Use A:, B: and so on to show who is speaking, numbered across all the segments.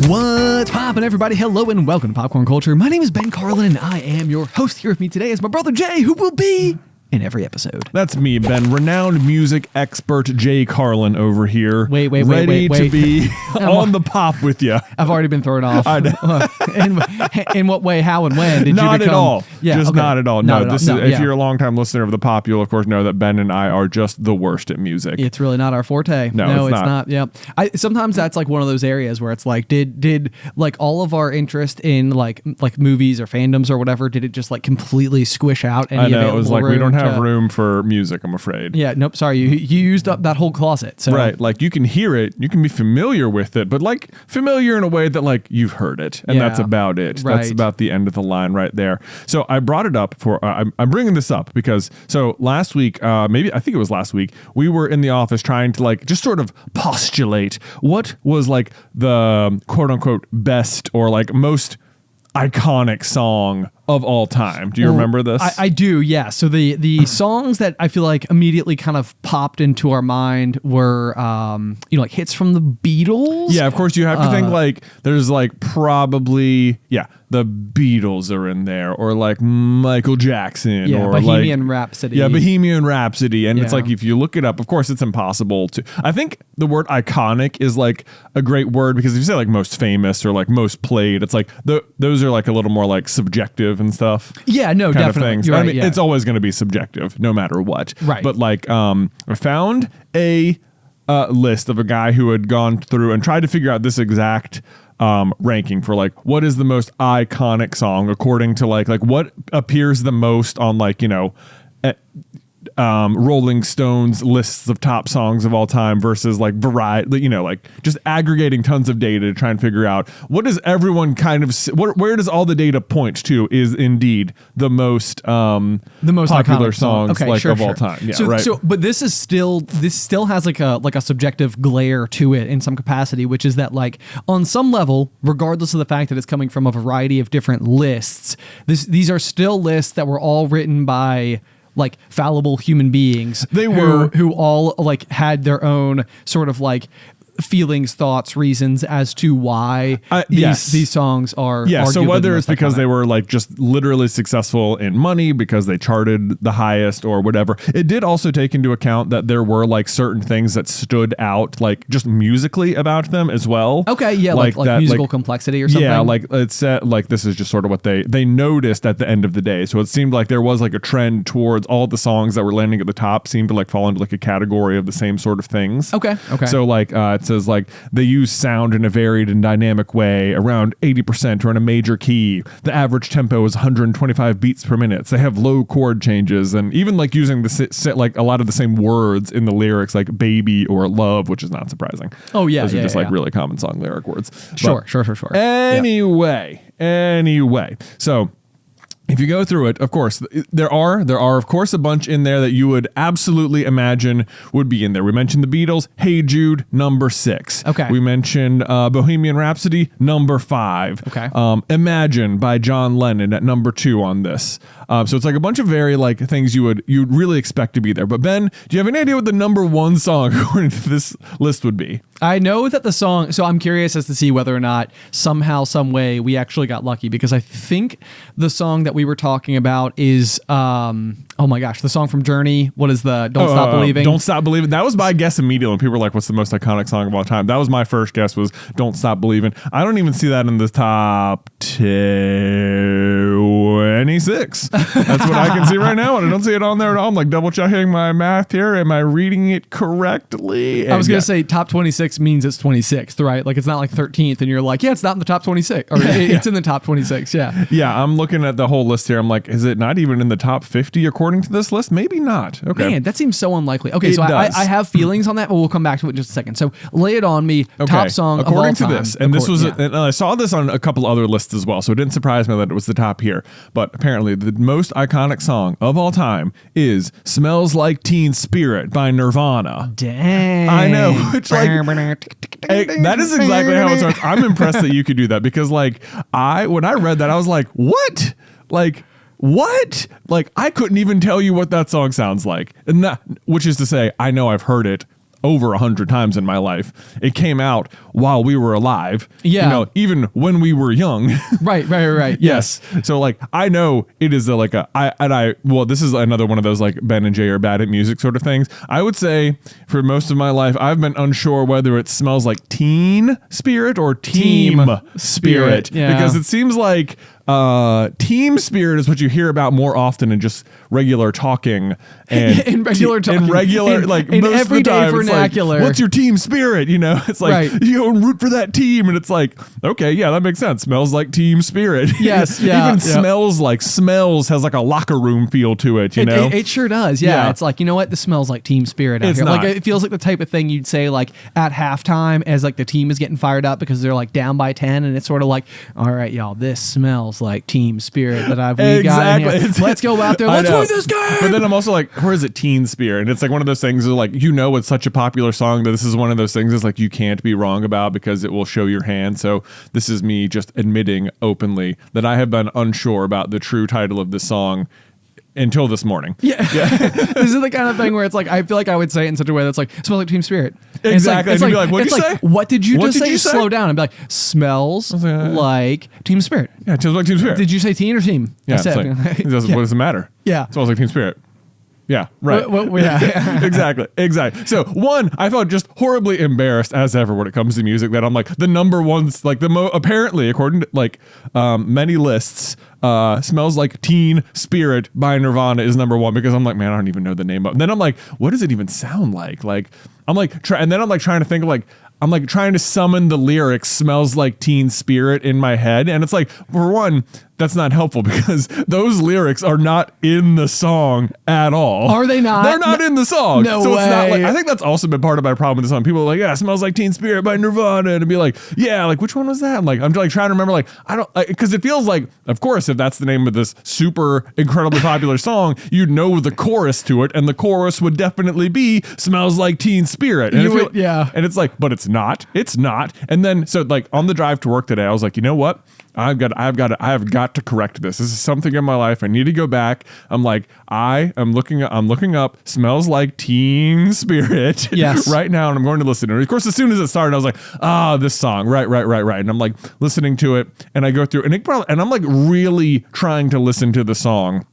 A: What's poppin', everybody? Hello and welcome to Popcorn Culture. My name is Ben Carlin, and I am your host. Here with me today is my brother Jay, who will be in every episode.
B: That's me, Ben. Renowned music expert Jay Carlin over here.
A: Wait.
B: Ready to be on the pop with you.
A: I've already been thrown off.
B: I know.
A: In what way, how, and when did
B: not
A: you become?
B: At all.
A: Yeah,
B: just
A: okay.
B: not at all.
A: Not
B: No,
A: at
B: this
A: all.
B: is.
A: No,
B: if
A: yeah.
B: you're a longtime listener of the pop, you'll of course know that Ben and I are just the worst at music.
A: It's really not our forte.
B: No,
A: it's not. Yeah. Sometimes that's like one of those areas where it's like, did like all of our interest in like movies or fandoms or whatever, did it just like completely squish out?
B: I know. It was like we don't have
A: to,
B: room for music, I'm afraid.
A: Yeah. Nope. Sorry. You used up that whole closet. So.
B: Right. Like you can hear it, you can be familiar with it, but like familiar in a way that like you've heard it, and that's about it.
A: Right.
B: That's about the end of the line right there. So I brought it up for I'm bringing this up because so last week, I think it was last week, we were in the office trying to like just sort of postulate what was like the quote unquote best or like most iconic song of all time. Do you remember this?
A: I do, yeah. So the songs that I feel like immediately kind of popped into our mind were, like hits from the Beatles.
B: Yeah, of course you have to think like there's like probably, the Beatles are in there, or like Michael Jackson, or
A: Bohemian
B: like,
A: Rhapsody.
B: Yeah, Bohemian Rhapsody. And it's
A: Yeah.
B: like if you look it up, of course it's impossible to. I think the word iconic is like a great word because if you say like most famous or like most played, it's like those are like a little more like subjective and stuff.
A: Yeah, no,
B: kind
A: definitely.
B: of things.
A: You're
B: I
A: right,
B: mean,
A: yeah.
B: it's always going to be subjective no matter what.
A: Right.
B: But like I found a list of a guy who had gone through and tried to figure out this exact ranking for like what is the most iconic song according to like what appears the most on like Rolling Stones lists of top songs of all time versus like variety, like just aggregating tons of data to try and figure out what does everyone kind of where does all the data point to is indeed the most popular songs of all time. Yeah, right.
A: So, but this still has like a subjective glare to it in some capacity, which is that like on some level, regardless of the fact that it's coming from a variety of different lists, these are still lists that were all written by like fallible human beings.
B: They were
A: who all like had their own sort of like feelings, thoughts, reasons as to why these songs are.
B: Yeah. So whether it's because
A: iconic.
B: they were like just literally successful in money because they charted the highest or whatever, it did also take into account that there were like certain things that stood out like just musically about them as well.
A: Okay. Yeah. Like that, musical complexity or something.
B: Yeah. Like it said, like this is just sort of what they noticed at the end of the day. So it seemed like there was like a trend towards all the songs that were landing at the top seemed to like fall into like a category of the same sort of things.
A: Okay.
B: So like it says like they use sound in a varied and dynamic way around 80% or in a major key. The average tempo is 125 beats per minute. So they have low chord changes and even like using like a lot of the same words in the lyrics like baby or love, which is not surprising.
A: Oh yeah.
B: Those are just like really common song lyric words.
A: Sure.
B: Anyway. So if you go through it, of course, there are of course a bunch in there that you would absolutely imagine would be in there. We mentioned the Beatles, Hey Jude, number 6.
A: Okay.
B: We mentioned Bohemian Rhapsody, number 5.
A: Okay.
B: Imagine by John Lennon at number 2 on this. So it's like a bunch of very like things you'd really expect to be there. But Ben, do you have any idea what the number 1 song according to this list would be?
A: I know that the song, so I'm curious as to see whether or not somehow, some way we actually got lucky because I think the song that we were talking about is, oh my gosh, the song from Journey. What is the Don't Stop Believing?
B: Don't Stop Believing. That was my guess immediously. When people were like, what's the most iconic song of all time? That was my first guess was Don't Stop Believing. I don't even see that in the top 26. That's what I can see right now. And I don't see it on there at all. I'm like double checking my math here. Am I reading it correctly? And
A: I was going to say top 26 means it's 26th, right? Like it's not like 13th and you're like, yeah, it's not in the top 26 or it's in the top 26. Yeah.
B: Yeah. I'm looking at the whole list here. I'm like, is it not even in the top 50 according to this list? Maybe not. Okay.
A: Man, that seems so unlikely. Okay. So
B: does.
A: I have feelings on that, but we'll come back to it in just a second. So lay it on me.
B: Okay.
A: Top song
B: according
A: of all
B: to
A: time.
B: this, and this was, and I saw this on a couple other lists as well, so it didn't surprise me that it was the top here. But apparently, the most iconic song of all time is "Smells Like Teen Spirit" by Nirvana.
A: Dang.
B: I know. It's like that is exactly how it starts. I'm impressed that you could do that because, like, when I read that, I was like, what? Like, what? Like, I couldn't even tell you what that song sounds like, and that, which is to say, I know I've heard it over 100 times in my life. It came out while we were alive.
A: Yeah.
B: You know, even when we were young.
A: Right.
B: Yes. So like, I know it is well, this is another one of those like Ben and Jay are bad at music sort of things. I would say for most of my life, I've been unsure whether it smells like Teen Spirit or Team Spirit.
A: Yeah.
B: Because it seems like Team Spirit is what you hear about more often in just regular talking and
A: in regular talking,
B: in regular like
A: in
B: most
A: everyday
B: of the time,
A: vernacular.
B: it's like, what's your team spirit? You know, it's like you go and root for that team, and it's like, okay, yeah, that makes sense. Smells like Team Spirit.
A: Yes, yeah,
B: Even smells has like a locker room feel to it. You know,
A: it sure does. Yeah, it's like, you know what, this smells like Team Spirit out
B: It's
A: here.
B: not.
A: Like, it feels like the type of thing you'd say like at halftime as like the team is getting fired up because they're like down by 10, and it's sort of like, all right, y'all, this smells like Team Spirit that we got in here. Let's go out there. Let's win this game.
B: But then I'm also like, where is it Teen Spirit? And it's like one of those things where like, you know, it's such a popular song that this is one of those things that's like you can't be wrong about because it will show your hand. So this is me just admitting openly that I have been unsure about the true title of this song until this morning.
A: Yeah. This is the kind of thing where it's like, I feel like I would say it in such a way that's like, smells like Team Spirit. And
B: Exactly.
A: It's like,
B: And you'd be like, what'd you say?
A: What did you
B: What
A: just
B: did
A: say?
B: you say?
A: Slow down and be like, smells like Team Spirit.
B: Yeah, it smells like Team Spirit.
A: Did you say teen or team?
B: Yeah,
A: I
B: it's
A: said,
B: like, what does it matter?
A: Yeah.
B: It smells like Team Spirit. Yeah, right.
A: Yeah.
B: Exactly. So one, I felt just horribly embarrassed as ever when it comes to music that I'm like the number one, like apparently according to like many lists, Smells Like Teen Spirit by Nirvana is number one because I'm like, man, I don't even know the name of it. And then I'm like, what does it even sound like? Like, I'm like, and then I'm like trying to think of like, I'm like trying to summon the lyrics "Smells Like Teen Spirit" in my head. And it's like, for one, that's not helpful because those lyrics are not in the song at all.
A: Are they not?
B: They're not in the song.
A: No
B: so
A: way.
B: It's not like, I think that's also been part of my problem with the song. People are like, yeah, "Smells Like Teen Spirit" by Nirvana. And be like, yeah, like which one was that? I'm like trying to remember, like, I don't, because it feels like, of course, if that's the name of this super incredibly popular song, you'd know the chorus to it. And the chorus would definitely be "Smells Like Teen Spirit." And and it's like, but it's not. And then, so like on the drive to work today, I was like, you know what? I have got to correct this. This is something in my life. I need to go back. I'm like, I'm looking up "Smells Like Teen Spirit" right now, and I'm going to listen to it. Of course, as soon as it started, I was like, this song, right. And I'm like listening to it, and I go through, and I'm like really trying to listen to the song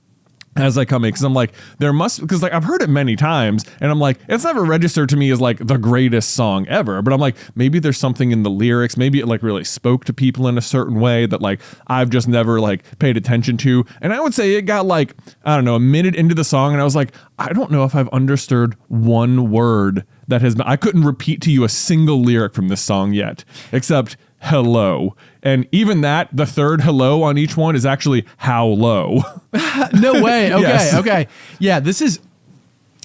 B: as I come in, because I'm like, because like I've heard it many times, and I'm like, it's never registered to me as like the greatest song ever, but I'm like, maybe there's something in the lyrics, maybe it like really spoke to people in a certain way that like I've just never like paid attention to. And I would say it got like, I don't know, a minute into the song, and I was like, I don't know if I've understood one word that has been, I couldn't repeat to you a single lyric from this song yet, except "hello." And even that, the third hello on each one is actually "how low."
A: No way. Okay.
B: Yes.
A: Okay. Yeah. This was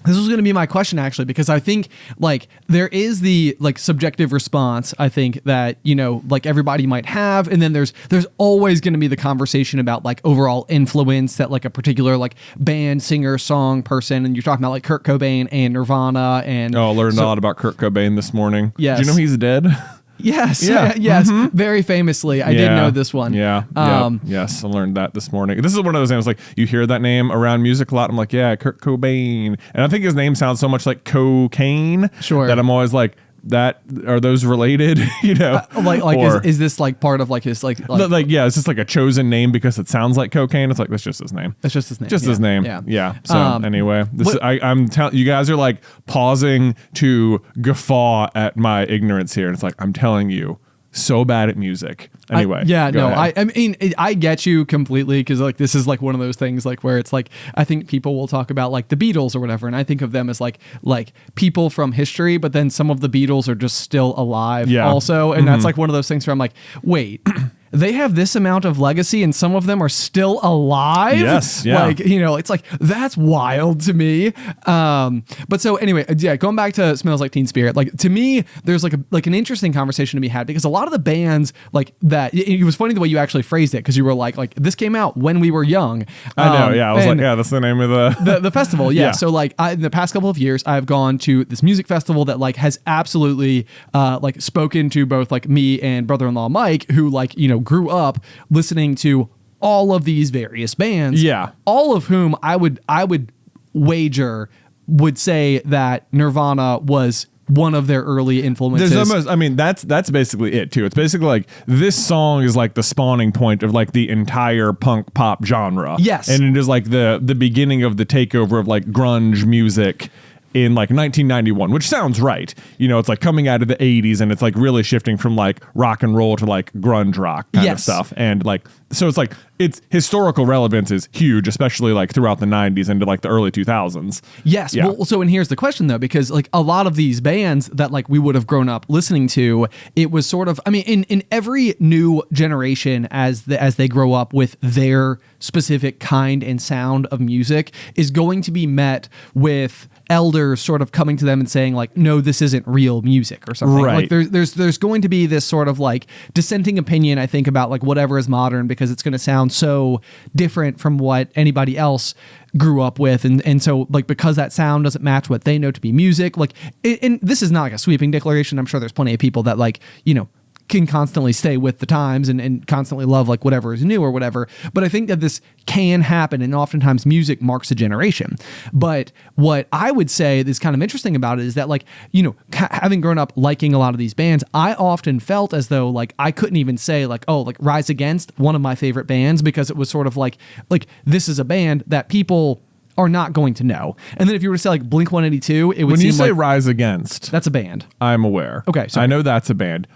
A: going to be my question, actually, because I think like there is the like subjective response, I think, that, you know, like everybody might have. And then there's always going to be the conversation about like overall influence that like a particular like band, singer, song, person. And you're talking about like Kurt Cobain and Nirvana. And
B: I learned a lot about Kurt Cobain this morning.
A: Yes.
B: Do you know he's dead?
A: Yes.
B: Yeah.
A: Yes. Mm-hmm. Very famously. I did know this one.
B: Yeah. Yes. I learned that this morning. This is one of those names, like you hear that name around music a lot. I'm like, yeah, Kurt Cobain. And I think his name sounds so much like cocaine.
A: Sure.
B: That I'm always like, are those related? You know,
A: is this like part of like his like
B: yeah, it's just like a chosen name because it sounds like cocaine. It's like, that's just his name.
A: That's just his name.
B: Just his name. Yeah. So anyway, I'm telling you guys are like pausing to guffaw at my ignorance here. And it's like, I'm telling you, so bad at music. Anyway.
A: I mean, I get you completely, because like this is like one of those things like where it's like, I think people will talk about like the Beatles or whatever, and I think of them as like people from history, but then some of the Beatles are just still alive also. And that's like one of those things where I'm like, wait, they have this amount of legacy and some of them are still alive?
B: Yes. Yeah.
A: Like, you know, it's like, that's wild to me. But so anyway, going back to "Smells Like Teen Spirit," like to me, there's like an interesting conversation to be had, because a lot of the bands like that, it was funny the way you actually phrased it, because you were like this came out when we were young.
B: I know. Yeah. I was like, yeah, that's the name of
A: the festival. Yeah. So like in the past couple of years, I've gone to this music festival that like has absolutely like spoken to both like me and brother-in-law Mike, who like, you know, grew up listening to all of these various bands. Yeah. All of whom I would wager would say that Nirvana was one of their early influences.
B: There's almost, I mean, that's basically it too. It's basically like this song is like the spawning point of like the entire punk pop genre.
A: Yes.
B: And it is like the beginning of the takeover of like grunge music in like 1991, which sounds right. You know, it's like coming out of the 80s and it's like really shifting from like rock and roll to like grunge rock kind of stuff. And like, so it's like, its historical relevance is huge, especially like throughout the 90s into like the early 2000s.
A: Yes. Yeah. Well, so, and here's the question though, because like a lot of these bands that like we would have grown up listening to, it was sort of, I mean, in every new generation as they grow up with their specific kind and sound of music is going to be met with elders sort of coming to them and saying like, no, this isn't real music or something.
B: Right.
A: Like there's going to be this sort of like dissenting opinion, I think, about like whatever is modern because it's going to sound so different from what anybody else grew up with. And so like, because that sound doesn't match what they know to be music, like, and this is not like a sweeping declaration. I'm sure there's plenty of people that like, you know, can constantly stay with the times and constantly love like whatever is new or whatever. But I think that this can happen, and oftentimes music marks a generation. But what I would say is kind of interesting about it is that like, you know, having grown up liking a lot of these bands, I often felt as though like I couldn't even say like, oh, like Rise Against, one of my favorite bands, because it was sort of like this is a band that people are not going to know. And then if you were to say like Blink-182, it would
B: when
A: seem
B: you say
A: like
B: Rise Against,
A: that's a band.
B: I'm aware.
A: Okay, sorry.
B: I know that's a band.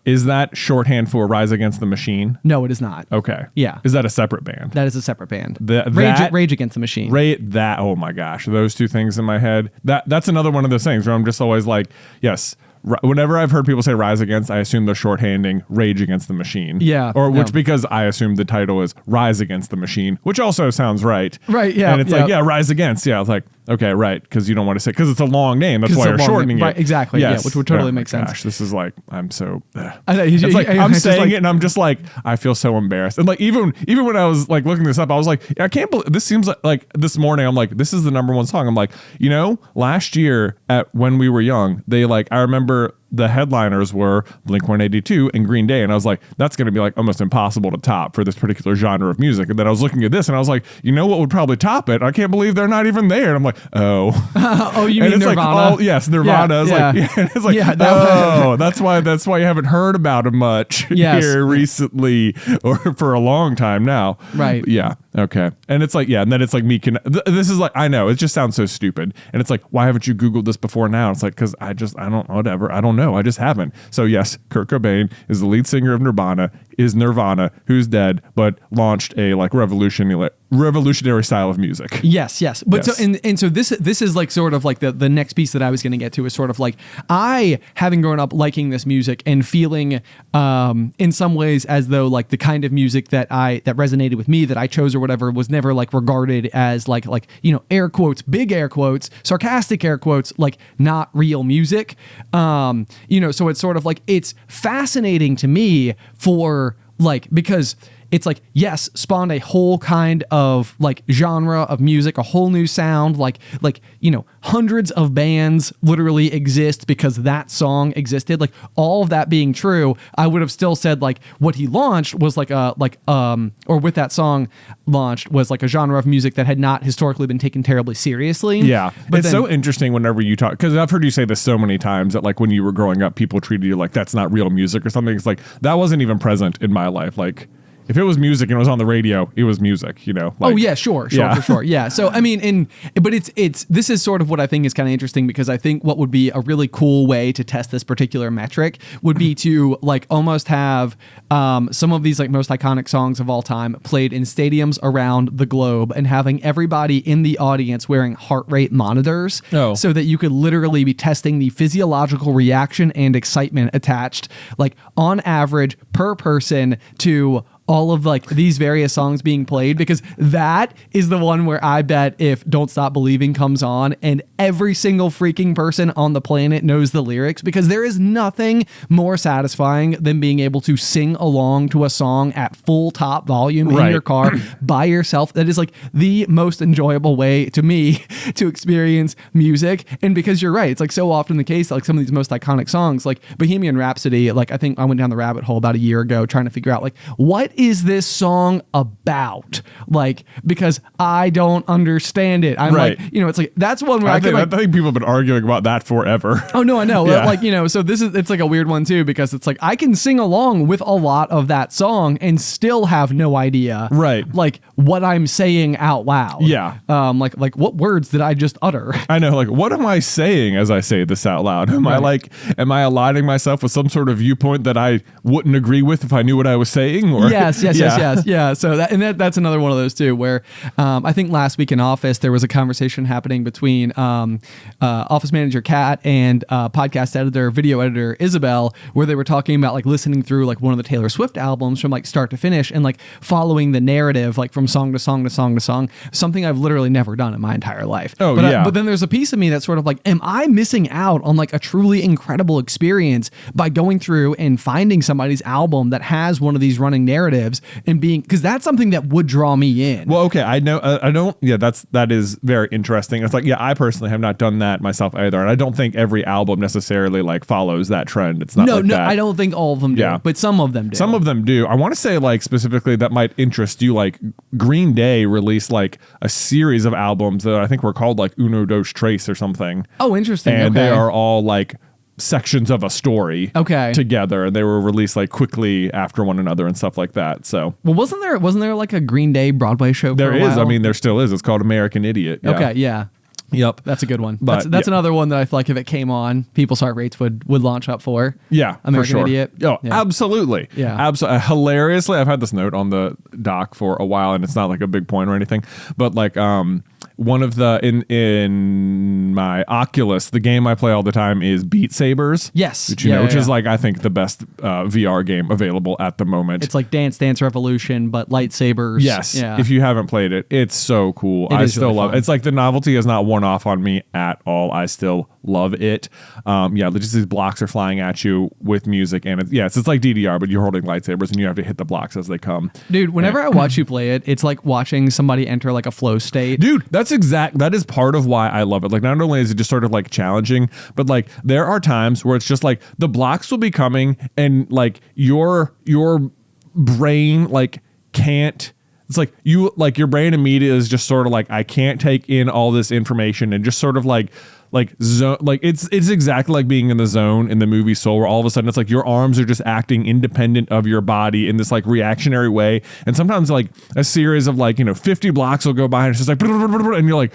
B: Is that shorthand for Rise Against the Machine?
A: No, it is not.
B: Okay.
A: Yeah.
B: Is that a separate band?
A: That is a separate band.
B: Rage
A: Against the Machine.
B: Oh my gosh, those two things in my head. That's another one of those things where I'm just always like, yes. Whenever I've heard people say Rise Against, I assume they're shorthanding Rage Against the Machine.
A: Yeah.
B: Because I assume the title is Rise Against the Machine, which also sounds right.
A: Right, yeah.
B: And it's like, yeah, Rise Against. Yeah, it's like, okay, right, because you don't want to say, because it's a long name. That's why you're shortening it.
A: Right, exactly.
B: Yes.
A: Yeah, which would totally make sense.
B: Gosh, this is like, I'm so...
A: I know,
B: it's like, I'm saying it and I'm just like, I feel so embarrassed. And like, even when I was like looking this up, I was like, I can't believe, this seems like this morning, I'm like, this is the number one song. I'm like, you know, last year at When We Were Young, they like, I remember the headliners were Blink-182 and Green Day. And I was like, that's going to be like almost impossible to top for this particular genre of music. And then I was looking at this and I was like, you know what would probably top it? I can't believe they're not even there. And I'm like, oh.
A: Oh, you mean
B: it's
A: Nirvana?
B: Like, yes, Nirvana.
A: Yeah,
B: it's like, oh, that's why you haven't heard about them much here recently or for a long time now.
A: Right.
B: Yeah. Okay. And it's like, yeah. And then it's like this is like, I know, it just sounds so stupid. And it's like, why haven't you Googled this before now? It's like, because I don't know. I just haven't. So yes, Kurt Cobain is the lead singer of Nirvana, who's dead, but launched a like revolutionary style of music.
A: Yes. But
B: yes.
A: So this is like sort of like the next piece that I was going to get to is sort of like I, having grown up liking this music and feeling in some ways as though like the kind of music that resonated with me, that I chose or whatever, was never like regarded as like you know, air quotes, big air quotes, sarcastic air quotes, like not real music. You know, so it's sort of like, it's fascinating to me for like, because it's like, yes, spawned a whole kind of like genre of music, a whole new sound, like, you know, hundreds of bands literally exist because that song existed. Like, all of that being true, I would have still said like what he launched was like or with that song launched was like a genre of music that had not historically been taken terribly seriously.
B: Yeah.
A: But
B: it's so interesting whenever you talk, because I've heard you say this so many times that like when you were growing up, people treated you like that's not real music or something. It's like, that wasn't even present in my life. Like, if it was music and it was on the radio, it was music, you know? Like,
A: oh yeah, sure, for sure. Yeah. So, I mean, but this is sort of what I think is kind of interesting, because I think what would be a really cool way to test this particular metric would be to like almost have some of these like most iconic songs of all time played in stadiums around the globe, and having everybody in the audience wearing heart rate monitors so that you could literally be testing the physiological reaction and excitement attached, like on average per person, to all of like these various songs being played, because that is the one where I bet if Don't Stop Believing comes on and every single freaking person on the planet knows the lyrics, because there is nothing more satisfying than being able to sing along to a song at full top volume in your car by yourself. That is like the most enjoyable way to me to experience music. And because you're right, it's like so often the case, like some of these most iconic songs like Bohemian Rhapsody, like I think I went down the rabbit hole about a year ago trying to figure out like what is this song about? Like, because I don't understand it. I'm
B: Right.
A: like, it's like, that's one where
B: I
A: I can
B: think people have been arguing about that forever.
A: Oh no, I know.
B: Yeah.
A: Like, so it's like a weird one too, because it's like I can sing along with a lot of that song and still have no idea,
B: Right.
A: like what I'm saying out loud.
B: Yeah.
A: Like what words did I just utter?
B: I know, like, what am I saying as I say this out loud? Am I aligning myself with some sort of viewpoint that I wouldn't agree with if I knew what I was saying? Or
A: Yes. Yeah. So that's another one of those too, where I think last week in office there was a conversation happening between office manager Kat and podcast editor, video editor Isybelle, where they were talking about like listening through like one of the Taylor Swift albums from like start to finish and like following the narrative like from song to song to song to song, something I've literally never done in my entire life.
B: Oh,
A: but
B: yeah.
A: But then there's a piece of me that's sort of like, am I missing out on like a truly incredible experience by going through and finding somebody's album that has one of these running narratives and being, because that's something that would draw me in.
B: Well, okay, I know, I don't. Yeah, that is very interesting. It's like, yeah, I personally have not done that myself either, and I don't think every album necessarily like follows that trend. It's not
A: no,
B: like
A: no,
B: that.
A: I don't think all of them do,
B: Yeah.
A: but some of them do.
B: Some of them do. I want to say like specifically that might interest you. Like Green Day released like a series of albums that I think were called like Uno Dos Tres or something.
A: Oh, interesting.
B: And
A: okay.
B: they are all like sections of a story
A: Okay.
B: together, and they were released like quickly after one another and stuff like that. So
A: Well, wasn't there like a Green Day Broadway show?
B: there
A: for a
B: is.
A: while?
B: I mean, there still is. It's called American Idiot. Yeah.
A: Okay, yeah.
B: Yep.
A: That's a good one.
B: But,
A: That's
B: yeah.
A: another one that I feel like if it came on, people's heart rates would launch up for.
B: Yeah,
A: American
B: for sure.
A: Idiot.
B: Oh,
A: Yeah.
B: absolutely.
A: Yeah.
B: Absolutely. Hilariously, I've had this note on the doc for a while, and it's not like a big point or anything, but like one of the in my Oculus, the game I play all the time is Beat Sabers.
A: Yes.
B: Which,
A: Yeah,
B: which
A: yeah,
B: is
A: yeah.
B: like I think the best VR game available at the moment.
A: It's like Dance Dance Revolution, but lightsabers.
B: Yes.
A: Yeah.
B: If you haven't played it, it's so cool. I
A: is
B: still
A: really
B: love
A: fun.
B: it. It's like the novelty has not worn off on me at all. I still love it. Yeah, just these blocks are flying at you with music, and it's like DDR, but you're holding lightsabers and you have to hit the blocks as they come.
A: Dude, whenever I watch you play it, it's like watching somebody enter like a flow state.
B: Dude, that is part of why I love it. Like, not only is it just sort of like challenging, but like there are times where it's just like the blocks will be coming and like your brain like can't. It's like your brain immediately is just sort of like, I can't take in all this information, and just sort of like zone, like it's exactly like being in the zone in the movie Soul, where all of a sudden it's like your arms are just acting independent of your body in this like reactionary way. And sometimes like a series of 50 blocks will go by and it's just like, and you're like,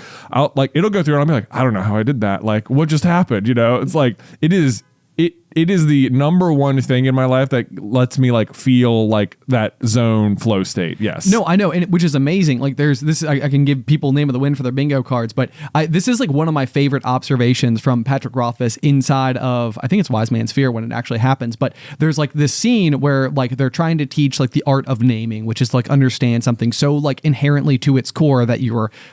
B: it'll go through and I'll be like, I don't know how I did that. Like, what just happened? It's like, it is the number one thing in my life that lets me like feel like that zone flow state. Yes.
A: No, I know, and which is amazing. Like there's this, I can give people name of the win for their bingo cards, but this is like one of my favorite observations from Patrick Rothfuss inside of, I think it's Wise Man's Fear when it actually happens, but there's like this scene where like they're trying to teach like the art of naming, which is like understand something so like inherently to its core that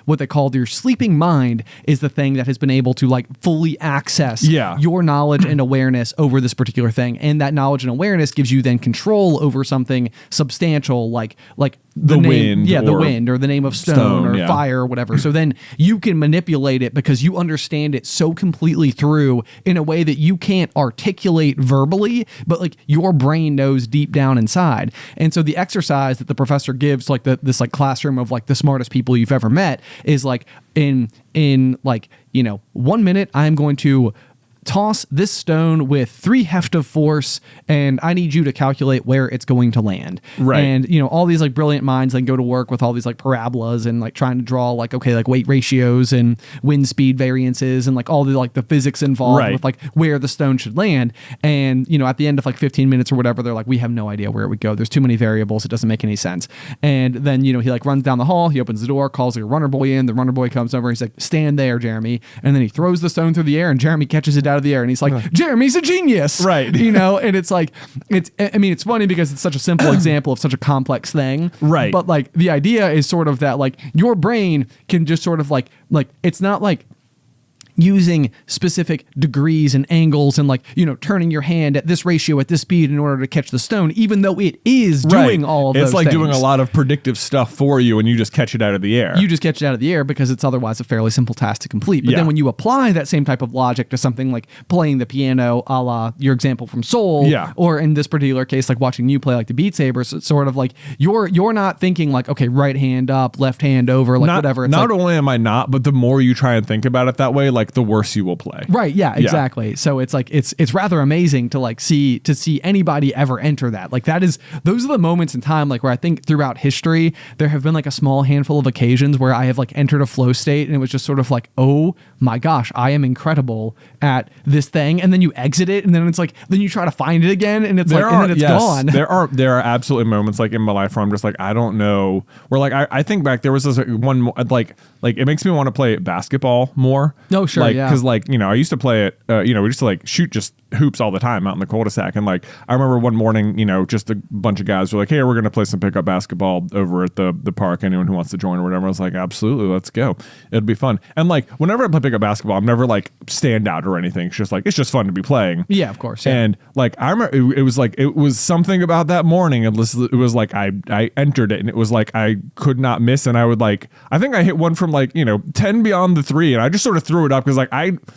A: what they called your sleeping mind is the thing that has been able to like fully access your knowledge and awareness over this particular thing, and that knowledge and awareness gives you then control over something substantial like the name,
B: wind,
A: the wind, or the name of stone or fire or whatever. So then you can manipulate it because you understand it so completely through in a way that you can't articulate verbally, but like your brain knows deep down inside. And so the exercise that the professor gives like this like classroom of like the smartest people you've ever met is like in 1 minute I'm going to toss this stone with 3 heft of force, and I need you to calculate where it's going to land.
B: Right.
A: And, all these like brilliant minds then go to work with all these like parabolas and like trying to draw like, okay, like weight ratios and wind speed variances and like all the like the physics involved with like where the stone should land. And, at the end of like 15 minutes or whatever, they're like, we have no idea where it would go. There's too many variables. It doesn't make any sense. And then, he like runs down the hall, he opens the door, calls like a runner boy in. The runner boy comes over. He's like, stand there, Jeremy. And then he throws the stone through the air and Jeremy catches it out of the air and he's like, Jeremy's a genius.
B: Right.
A: And it's like, it's funny because it's such a simple example of such a complex thing.
B: Right.
A: But like the idea is sort of that like your brain can just sort of like it's not like using specific degrees and angles and like, turning your hand at this ratio at this speed in order to catch the stone, even though it is doing all of those
B: things. It's like doing a
A: things.
B: lot of predictive stuff for you, and you just catch it out of the air.
A: You just catch it out of the air because it's otherwise a fairly simple task to complete. But then when you apply that same type of logic to something like playing the piano, a la your example from Soul, or in this particular case, like watching you play like the Beat Sabers, it's sort of like you're not thinking like, okay, right hand up, left hand over, like whatever. It's
B: not
A: like,
B: only am I not, but the more you try and think about it that way, like the worse you will play.
A: Right. Yeah, exactly. So it's like, it's rather amazing to like see anybody ever enter that. Like those are the moments in time, like where I think throughout history, there have been like a small handful of occasions where I have like entered a flow state and it was just sort of like, oh my gosh, I am incredible at this thing. And then you exit it and then it's like, then you try to find it again and it's and then it's gone.
B: There are absolutely moments like in my life where I'm just like, I don't know. Where like, I think back, there was this one, like it makes me want to play basketball more.
A: Oh, sure.
B: Like,
A: yeah.
B: Cause like, I used to play it, we used to like shoot just hoops all the time out in the cul-de-sac. And like, I remember one morning, just a bunch of guys were like, hey, we're going to play some pickup basketball over at the park. Anyone who wants to join or whatever. I was like, absolutely, let's go. It'll be fun. And like, whenever I play pickup basketball, I'm never like stand out or anything. It's just like, it's just fun to be playing.
A: Yeah, of course. Yeah.
B: And like, I remember it was something about that morning. It was like, I entered it and it was like, I could not miss. And I would like, I think I hit one from like, 10 beyond the 3. And I just sort of threw it up because like,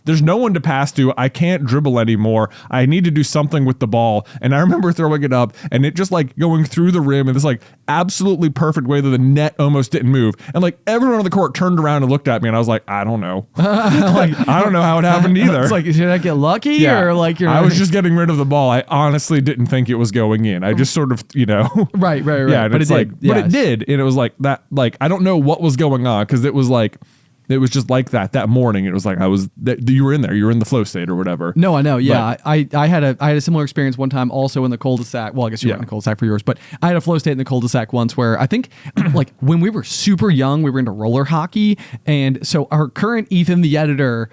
B: there's no one to pass to. I can't dribble anymore. I need to do something with the ball. And I remember throwing it up and it just like going through the rim in this like absolutely perfect way that the net almost didn't move. And like everyone on the court turned around and looked at me and I was like, I don't know. Like, I don't know how it happened either.
A: It's like, did I get lucky or like
B: I was just getting rid of the ball. I honestly didn't think it was going in. I just sort of,
A: Right.
B: Yeah.
A: But
B: it's like, but it did. And it was like that, like, I don't know what was going on because it was like, it was just like that morning. It was like you were in there. You were in the flow state or whatever.
A: No, I know. Yeah, but I had a similar experience one time also in the cul-de-sac. Well, I guess you were in the cul-de-sac for yours, but I had a flow state in the cul-de-sac once where I think like when we were super young, we were into roller hockey. And so our current Ethan, the editor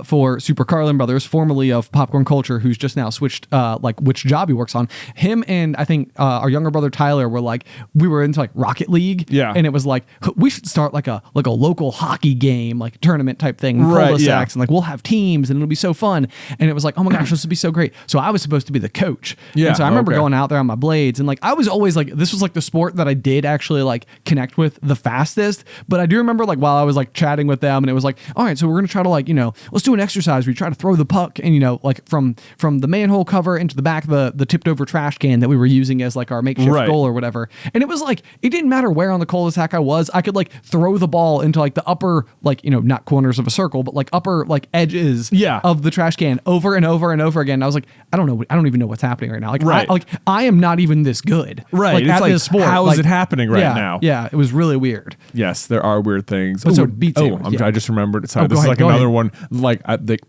A: for Super Carlin Brothers, formerly of Popcorn Culture, who's just now switched like which job he works on, him and I think our younger brother Tyler were like, we were into like Rocket League.
B: Yeah.
A: And it was like, we should start like a local hockey game, like tournament type thing, cul-de-sacs, and like we'll have teams and it'll be so fun. And it was like, oh my gosh, this would be so great. So I was supposed to be the coach.
B: Yeah.
A: And so I remember going out there on my blades and like I was always like, this was like the sport that I did actually like connect with the fastest. But I do remember like while I was like chatting with them and it was like, all right, so we're gonna try to like, let's do an exercise where you try to throw the puck and like from the manhole cover into the back of the tipped over trash can that we were using as like our makeshift goal or whatever. And it was like, it didn't matter where on the cul-de-sac I was, I could like throw the ball into like the upper, like, not corners of a circle, but like upper like edges of the trash can over and over and over again. And I was like, I don't even know what's happening right now. Like, I am not even this good.
B: Right.
A: Like,
B: it's
A: at
B: like,
A: this sport.
B: how is it happening right now?
A: Yeah. It was really weird.
B: Yes, there are weird things.
A: But so Beat Saber,
B: I just remembered. Sorry, this is
A: ahead,
B: like another one. Like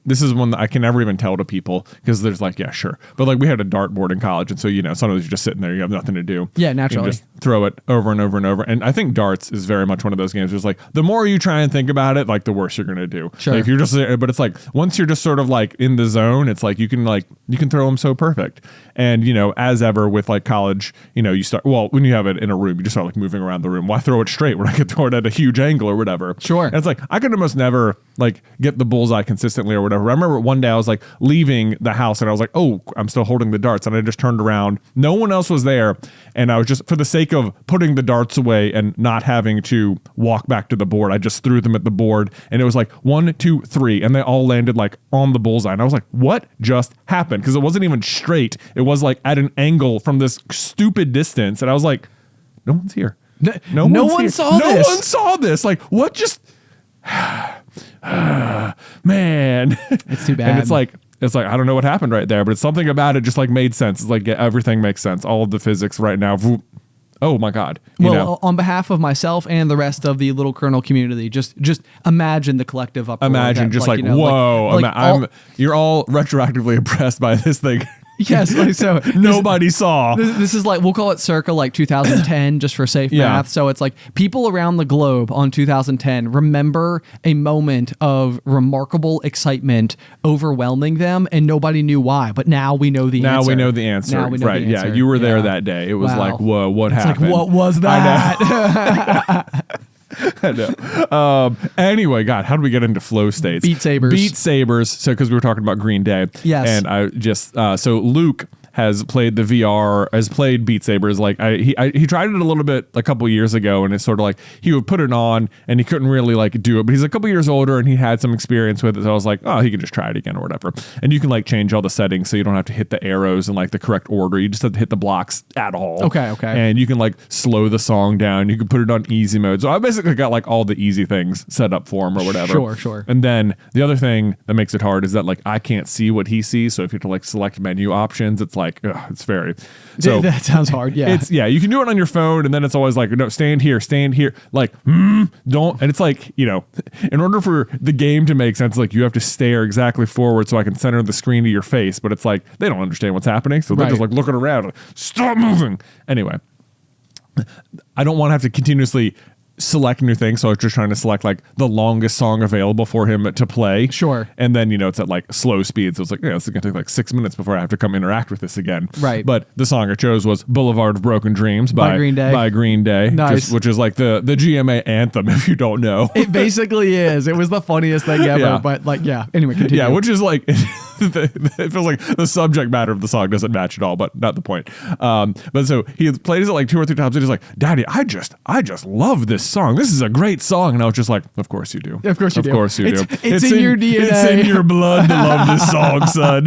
B: this is one that I can never even tell to people because there's like, yeah, sure. But like we had a dartboard in college. And so, sometimes you're just sitting there, you have nothing to do.
A: Yeah, naturally.
B: You just throw it over and over and over. And I think darts is very much one of those games where it's like, the more you try and think about it, like the worse you're going to do.
A: Sure.
B: Like, if you're just, but it's like, once you're just sort of like in the zone, it's like, you can throw them so perfect. And, as ever with like college, you start, well, when you have it in a room, you just start like moving around the room. Why throw it straight when I could throw it at a huge angle or whatever?
A: Sure.
B: And it's like, I could almost never like get the bullseye consistently or whatever. I remember one day I was like leaving the house and I was like, oh, I'm still holding the darts. And I just turned around. No one else was there. And I was just, for the sake of putting the darts away and not having to walk back to the board, I just threw them at the board. And it was like 1, 2, 3. And they all landed like on the bullseye. And I was like, what just happened? Because it wasn't even straight. It was like at an angle from this stupid distance. And I was like, no one's here. No one saw this. Like, what just... man,
A: it's too bad.
B: And it's like I don't know what happened right there, but it's something about it just like made sense. It's like everything makes sense. All of the physics right now. Oh my God.
A: On behalf of myself and the rest of the Little Colonel community, just imagine the collective uproar.
B: Imagine just like whoa. You're all retroactively impressed by this thing.
A: Yes, like so
B: nobody saw.
A: This is like, we'll call it circa like 2010 just for safe math. So it's like people around the globe on 2010 remember a moment of remarkable excitement overwhelming them and nobody knew why. But now we know the answer.
B: Now we know the answer. Right. Yeah. You were there that day. It was like, whoa, what happened?
A: Like, what was that?
B: I know. Anyway, God, how do we get into flow states?
A: Beat Sabers.
B: Beat Sabers. So, because we were talking about Green Day.
A: Yes.
B: And I just, so Luke has played the VR, has played Beat Sabers. Like he tried it a little bit a couple years ago, and it's sort of like he would put it on and he couldn't really like do it. But he's a couple years older and he had some experience with it. So I was like, oh, he could just try it again or whatever. And you can like change all the settings so you don't have to hit the arrows in like the correct order. You just have to hit the blocks at all.
A: Okay.
B: And you can like slow the song down. You can put it on easy mode. So I basically got like all the easy things set up for him or whatever.
A: Sure.
B: And then the other thing that makes it hard is that like I can't see what he sees. So if you have to like select menu options, it's like, it's very, so
A: that sounds hard. Yeah.
B: You can do it on your phone and then it's always like, no, stand here, like, don't. And it's like, in order for the game to make sense, like you have to stare exactly forward so I can center the screen to your face. But it's like, they don't understand what's happening. So they're just like looking around, like, stop moving. Anyway, I don't want to have to continuously select new things, so I was just trying to select like the longest song available for him to play.
A: Sure.
B: And then it's at like slow speed, so it's like it's gonna take like 6 minutes before I have to come interact with this again.
A: Right.
B: But the song I chose was "Boulevard of Broken Dreams" by Green Day.
A: Nice.
B: Which is like the GMA anthem if you don't know.
A: It basically is. It was the funniest thing ever.
B: Yeah.
A: But like, yeah. Anyway, continue.
B: Yeah, which is like it feels like the subject matter of the song doesn't match at all, but not the point. But so he plays it like 2 or 3 times and he's like, "Daddy, I just love this song. This is a great song." And I was just like, "Of course you do.
A: Of course you do.
B: Of course you do.
A: It's in your DNA.
B: It's in your blood to love this song, son."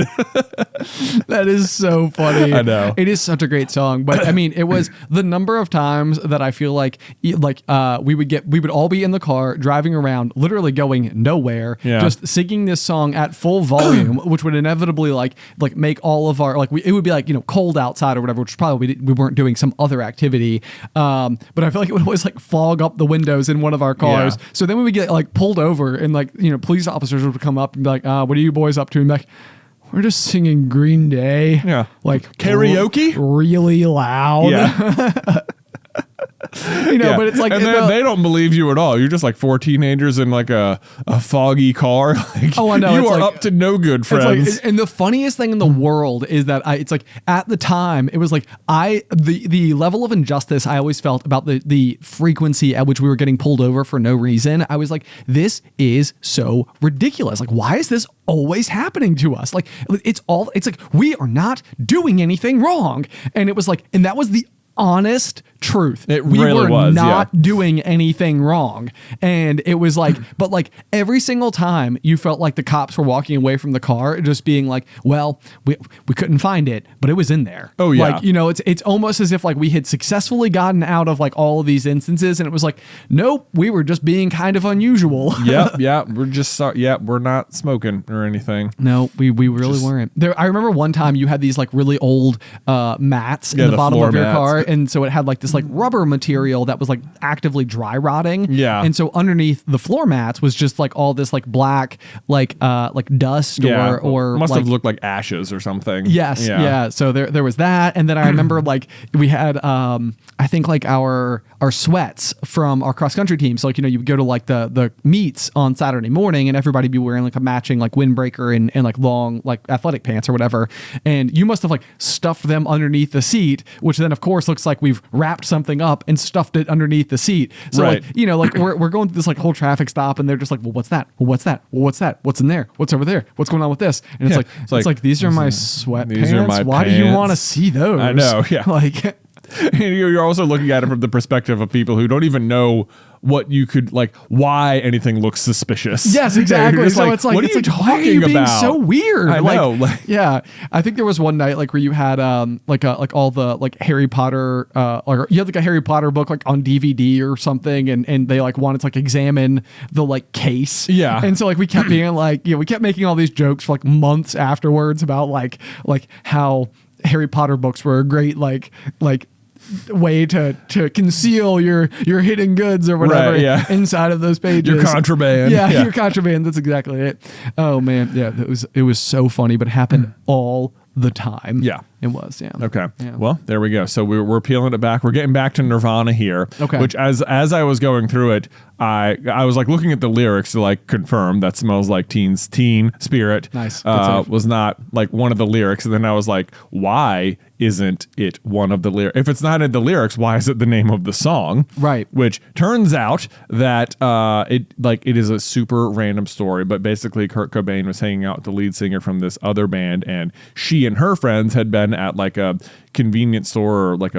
A: That is so funny.
B: I know.
A: It is such a great song. But I mean, it was the number of times that I feel like we would all be in the car driving around, literally going nowhere, just singing this song at full volume, which would inevitably like make all of our it would be like cold outside or whatever, which probably we weren't doing some other activity. But I feel like it would always like fog up the windows in one of our cars.
B: Yeah.
A: So then we would get like pulled over and like police officers would come up and be like, "What are you boys up to?" And be like, "We're just singing Green Day."
B: Yeah.
A: Like
B: karaoke?
A: Really loud.
B: Yeah.
A: But it's like,
B: and they don't believe you at all. You're just like 4 teenagers in like a foggy car. Like,
A: oh, I know.
B: You
A: it's
B: are
A: like,
B: up to no good, friends.
A: And the funniest thing in the world is that it's like at the time it was like the level of injustice I always felt about the frequency at which we were getting pulled over for no reason. I was like, this is so ridiculous. Like, why is this always happening to us? Like, it's like we are not doing anything wrong. And it was like, and that was the honest truth.
B: We
A: were
B: was
A: not doing anything wrong. And it was like, but like every single time you felt like the cops were walking away from the car, just being like, well, we couldn't find it, but it was in there.
B: Oh yeah.
A: Like, it's almost as if like we had successfully gotten out of like all of these instances. And it was like, nope, we were just being kind of unusual.
B: Yeah. We're just, we're not smoking or anything.
A: No, we really weren't. I remember one time you had these like really old mats in the bottom of your car. And so it had like this like rubber material that was like actively dry rotting.
B: Yeah.
A: And so underneath the floor mats was just like all this like black like dust or
B: must
A: like,
B: have looked like ashes or something.
A: Yes. Yeah. So there was that. And then I remember like we had I think like our sweats from our cross country team. So like you would go to like the meets on Saturday morning and everybody be wearing like a matching like windbreaker and like long like athletic pants or whatever. And you must have like stuffed them underneath the seat, which then of course looks like we've wrapped something up and stuffed it underneath the seat. So
B: right.
A: like we're going through this like whole traffic stop and they're just like, well, what's that? Well, what's that? Well, what's that? What's in there? What's over there? What's going on with this? And it's like these are my sweatpants.
B: These are my
A: Why
B: pants.
A: do you want to see those?
B: I know. Yeah.
A: Like
B: you're also looking at it from the perspective of people who don't even know what you could like, why anything looks suspicious.
A: Yes, exactly. So
B: like,
A: it's like,
B: what are you talking
A: why are you being
B: about?
A: so weird?
B: I know. Like,
A: yeah, I think there was one night like where you had like all the like Harry Potter or you had like a Harry Potter book like on DVD or something, and they like wanted to like examine the like case.
B: Yeah.
A: And so like we kept being like we kept making all these jokes for like months afterwards about like how Harry Potter books were a great like way to conceal your hidden goods or whatever inside of those pages.
B: Your contraband.
A: Yeah, your contraband. That's exactly it. Oh man, yeah, it was so funny, but it happened all the time.
B: Yeah.
A: It was, yeah.
B: Okay.
A: Yeah.
B: Well, there we go. So we're peeling it back. We're getting back to Nirvana here.
A: Okay.
B: Which as I was going through it, I was like looking at the lyrics to like confirm that Smells Like Teen Spirit.
A: Nice.
B: Was not like one of the lyrics. And then I was like, why isn't it one of the lyrics? If it's not in the lyrics, why is it the name of the song?
A: Right.
B: Which turns out that it is a super random story, but basically Kurt Cobain was hanging out with the lead singer from this other band, and she and her friends had been at like a convenience store or like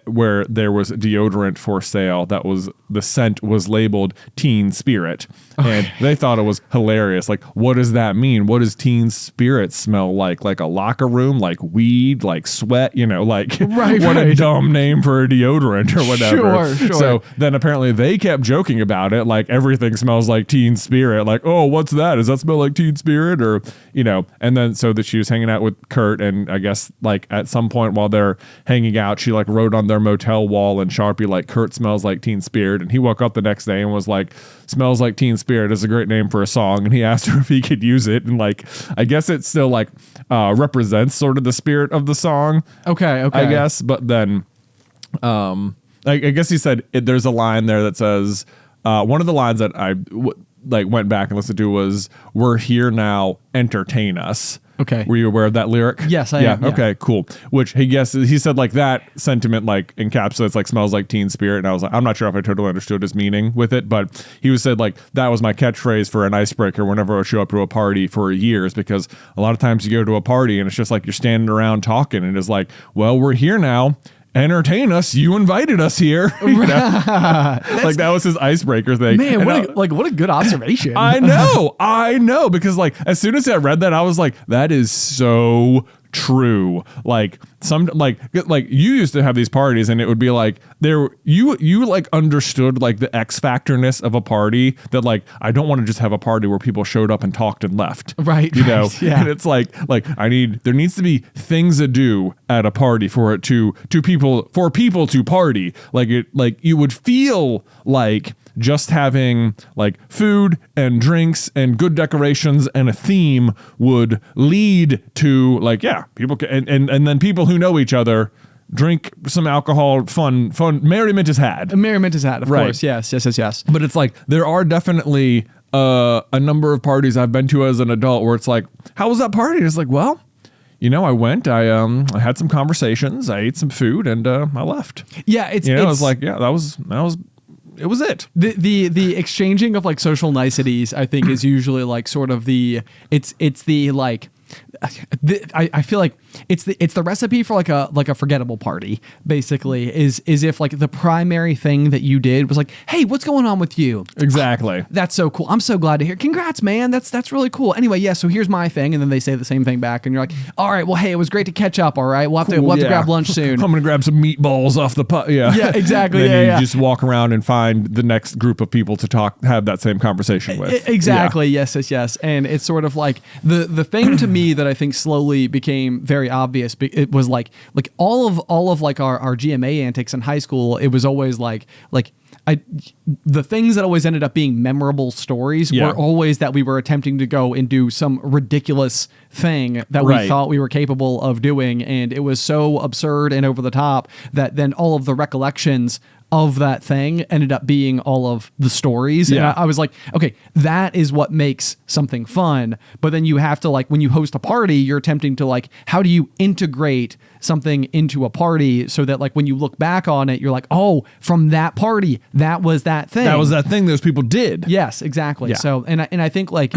B: where there was deodorant for sale that was, the scent was labeled Teen Spirit. Okay. And they thought it was hilarious. Like, what does that mean? What does Teen Spirit smell like? Like a locker room, like weed, like sweat, like what a dumb name for a deodorant or whatever.
A: Sure.
B: So then apparently they kept joking about it. Like, everything smells like Teen Spirit. Like, oh, what's that? Does that smell like Teen Spirit? Or, and then so that she was hanging out with Kurt, and I guess like at some point while they're hanging out, she like wrote on their motel wall in Sharpie, like, Kurt smells like Teen Spirit. And he woke up the next day and was like, smells like Teen Spirit is a great name for a song. And he asked her if he could use it. And like, I guess it still like represents sort of the spirit of the song.
A: Okay.
B: I guess. But then I guess he said there's a line there that says, one of the lines that I went back and listened to was, "We're here now, entertain us."
A: Okay.
B: Were you aware of that lyric?
A: Yes, I am. Yeah.
B: Okay, cool. Which he said like that sentiment like encapsulates like smells like Teen Spirit. And I was like, I'm not sure if I totally understood his meaning with it, but he was said like that was my catchphrase for an icebreaker whenever I would show up to a party for years, because a lot of times you go to a party and it's just like you're standing around talking and it's like, well, we're here now. Entertain us. You invited us here. Like that was his icebreaker thing.
A: Man, what a good observation.
B: I know. Because like as soon as I read that, I was like, that is so true. Like you used to have these parties and it would be like you like understood like the X factorness of a party, that like I don't want to just have a party where people showed up and talked and left.
A: Right.
B: Yeah. And it's like there needs to be things to do at a party for people to party. Like you would feel like just having like food and drinks and good decorations and a theme would lead to like, yeah, people can, and then people who know each other drink some alcohol, fun, merriment is had.
A: Merriment is had, of course. Yes.
B: But it's like, there are definitely a number of parties I've been to as an adult where it's like, how was that party? And it's like, well, I went, I had some conversations, I ate some food, and I left.
A: Yeah.
B: I was like, yeah, that was it was it.
A: The exchanging of like social niceties, I think, is usually like sort of it's the like I feel like it's the recipe for like a forgettable party. Basically, is if like the primary thing that you did was like, hey, what's going on with you?
B: Exactly.
A: That's so cool. I'm so glad to hear. Congrats, man. That's really cool. Anyway, yeah. So here's my thing, and then they say the same thing back, and you're like, all right, well, hey, it was great to catch up. All right, we'll have to grab lunch soon.
B: I'm gonna grab some meatballs off the
A: Yeah, exactly.
B: Then you just walk around and find the next group of people to have that same conversation with.
A: Exactly. Yeah. Yes. And it's sort of like the thing to me that I think slowly became very obvious. It was like all of like our GMA antics in high school. It was always like the things that always ended up being memorable stories were always that we were attempting to go and do some ridiculous thing that we thought we were capable of doing, and it was so absurd and over the top that then all of the recollections of that thing ended up being all of the stories.
B: Yeah.
A: And I was like, okay, that is what makes something fun. But then you have to, like, when you host a party, you're attempting to, like, how do you integrate something into a party so that, like, when you look back on it, you're like, oh, from that party, that was that thing.
B: That was that thing those people did.
A: Yes, exactly.
B: Yeah.
A: So, and I think like,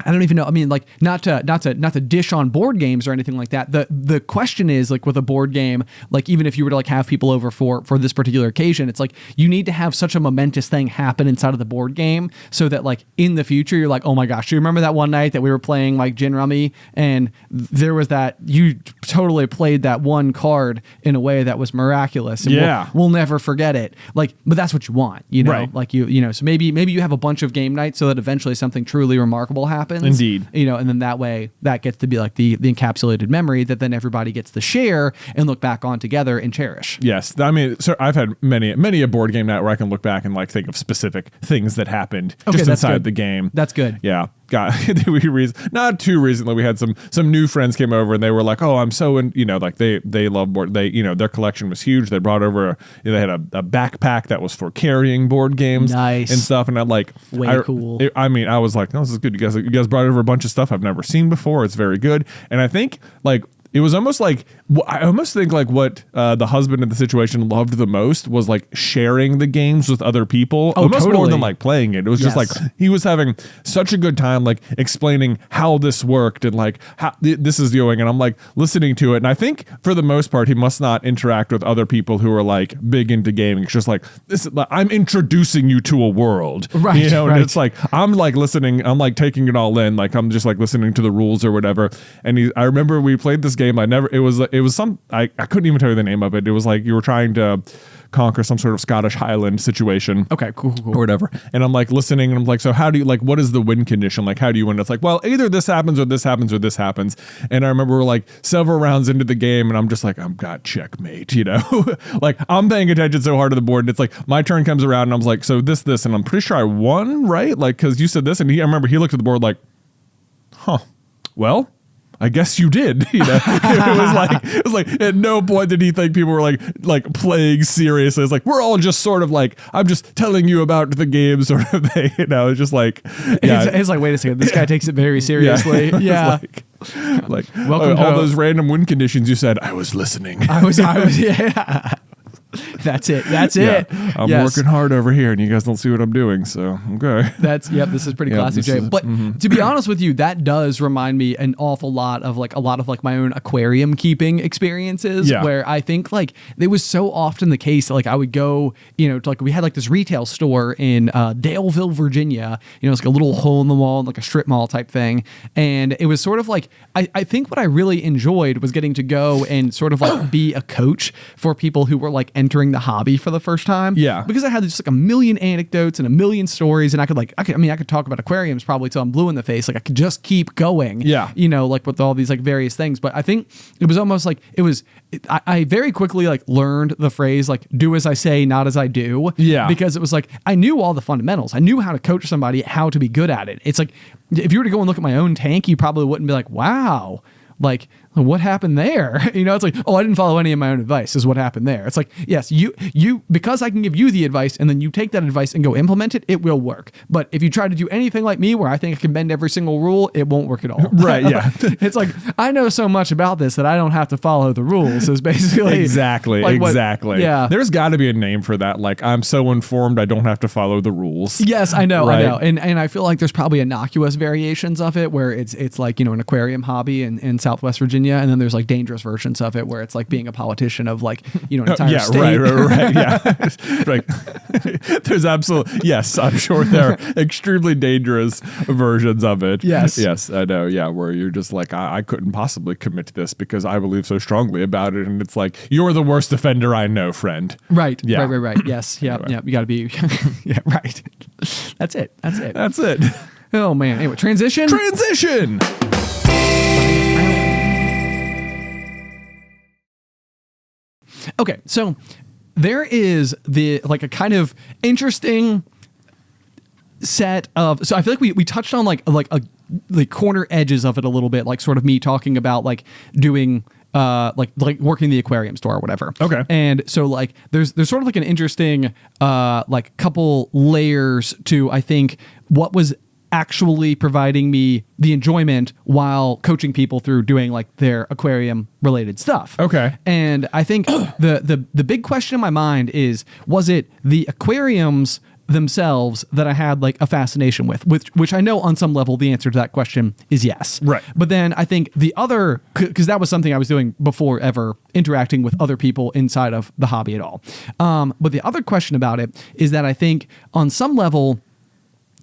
A: I don't even know. I mean, like, not to dish on board games or anything like that. The question is, like, with a board game, like, even if you were to like have people over for this particular occasion, it's like you need to have such a momentous thing happen inside of the board game so that, like, in the future you're like, oh my gosh, do you remember that one night that we were playing like gin rummy and there was that, you totally played that one card in a way that was miraculous, and we'll never forget it. Like, but that's what you want,
B: right.
A: Like so maybe you have a bunch of game nights so that eventually something truly remarkable happens.
B: Indeed.
A: And then that way that gets to be like the encapsulated memory that then everybody gets to share and look back on together and cherish.
B: Yes. I mean, so I've had many a board game night where I can look back and like think of specific things that happened just inside the game.
A: That's good.
B: Yeah. Not too recently we had some new friends came over and they were like, oh, I'm so in, like they love board, their collection was huge. They brought over they had a backpack that was for carrying board games
A: and
B: stuff, and I'm like,
A: cool.
B: I was like, no, this is good. You guys brought over a bunch of stuff I've never seen before. It's very good. And I think like it was almost like, I almost think like what the husband in the situation loved the most was like sharing the games with other people, almost more
A: totally.
B: than like playing it. It was just like he was having such a good time like explaining how this worked and like how this is going, and I'm like listening to it, and I think for the most part he must not interact with other people who are like big into gaming. It's just like this, I'm introducing you to a world,
A: right?
B: You know,
A: right.
B: and it's like I'm like listening, I'm like taking it all in, like I'm just like listening to the rules or whatever. And I remember we played this game. It was some, I couldn't even tell you the name of it. It was like you were trying to conquer some sort of Scottish Highland situation.
A: Okay, cool.
B: Or whatever. And I'm like listening and I'm like, so how do you, like, what is the win condition? Like, how do you win? It's like, well, either this happens or this happens or this happens. And I remember we're like several rounds into the game and I'm just like, I've got checkmate, you know? Like I'm paying attention so hard to the board and it's like my turn comes around and I was like, so this, and I'm pretty sure I won, right? Like, cause you said this, and I remember he looked at the board like, huh, well, I guess you did, you know. It was like at no point did he think people were like playing seriously. It's like we're all just sort of like, I'm just telling you about the game sort of thing, you know. It's just like, yeah.
A: It's like, wait a second, this guy takes it very seriously. Yeah.
B: Like
A: Welcome
B: all
A: to
B: those random win conditions you said. I was listening.
A: I was yeah. That's it.
B: I'm working hard over here, and you guys don't see what I'm doing. So okay.
A: This is pretty classic Jay. But to be honest with you, that does remind me an awful lot of my own aquarium keeping experiences.
B: Yeah.
A: Where I think like it was so often the case that like I would go, you know, to, like we had like this retail store in Daleville, Virginia. You know, it's like a little hole in the wall, like a strip mall type thing, and it was sort of like I think what I really enjoyed was getting to go and sort of like be a coach for people who were like entering the hobby for the first time.
B: Yeah.
A: Because I had just like a million anecdotes and a million stories, and I could talk about aquariums probably till I'm blue in the face. Like I could just keep going.
B: Yeah.
A: You know, like with all these like various things. But I think it was almost like I very quickly like learned the phrase like do as I say, not as I do.
B: Yeah.
A: Because it was like I knew all the fundamentals. I knew how to coach somebody, how to be good at it. It's like if you were to go and look at my own tank, you probably wouldn't be like, wow, like what happened there? You know, it's like, oh, I didn't follow any of my own advice is what happened there. It's like, yes, you because I can give you the advice and then you take that advice and go implement it, it will work. But if you try to do anything like me where I think I can bend every single rule, it won't work at all.
B: Right, yeah.
A: It's like, I know so much about this that I don't have to follow the rules is basically.
B: Exactly.
A: Yeah.
B: There's got to be a name for that. Like, I'm so informed I don't have to follow the rules.
A: Yes, I know,
B: Right.
A: I know. And I feel like there's probably innocuous variations of it where it's like, you know, an aquarium hobby in Southwest Virginia, and then there's like dangerous versions of it where it's like being a politician of like, you know, an entire state.
B: Right. Yeah. Right. There's yes, I'm sure there are extremely dangerous versions of it. Yes, I know. Yeah, where you're just like, I couldn't possibly commit to this because I believe so strongly about it, and it's like, you're the worst offender I know, friend.
A: Right.
B: Yeah.
A: Right. Yes. Yeah.
B: Anyway.
A: Yeah. You got to be. Yeah. Right. That's it. Oh man. Anyway, transition. Okay, so there is like a kind of interesting set of, so I feel like we touched on like the corner edges of it a little bit, like sort of me talking about like doing like working the aquarium store or whatever.
B: Okay.
A: And so like there's sort of like an interesting like couple layers to, I think, what was actually providing me the enjoyment while coaching people through doing like their aquarium related stuff.
B: Okay.
A: And I think the big question in my mind is, was it the aquariums themselves that I had like a fascination with, which I know on some level the answer to that question is yes.
B: Right.
A: But then I think the other, because that was something I was doing before ever interacting with other people inside of the hobby at all. But the other question about it is that I think on some level,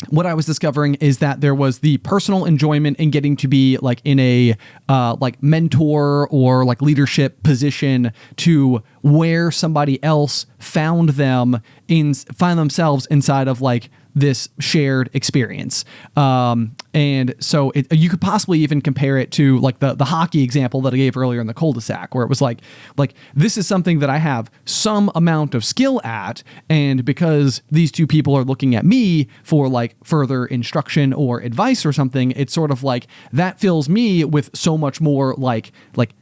A: what I was discovering is that there was the personal enjoyment in getting to be like in a like mentor or like leadership position to where somebody else found themselves inside of like this shared experience. And so you could possibly even compare it to like the hockey example that I gave earlier in the cul-de-sac, where it was like this is something that I have some amount of skill at, and because these two people are looking at me for like further instruction or advice or something, it's sort of like that fills me with so much more like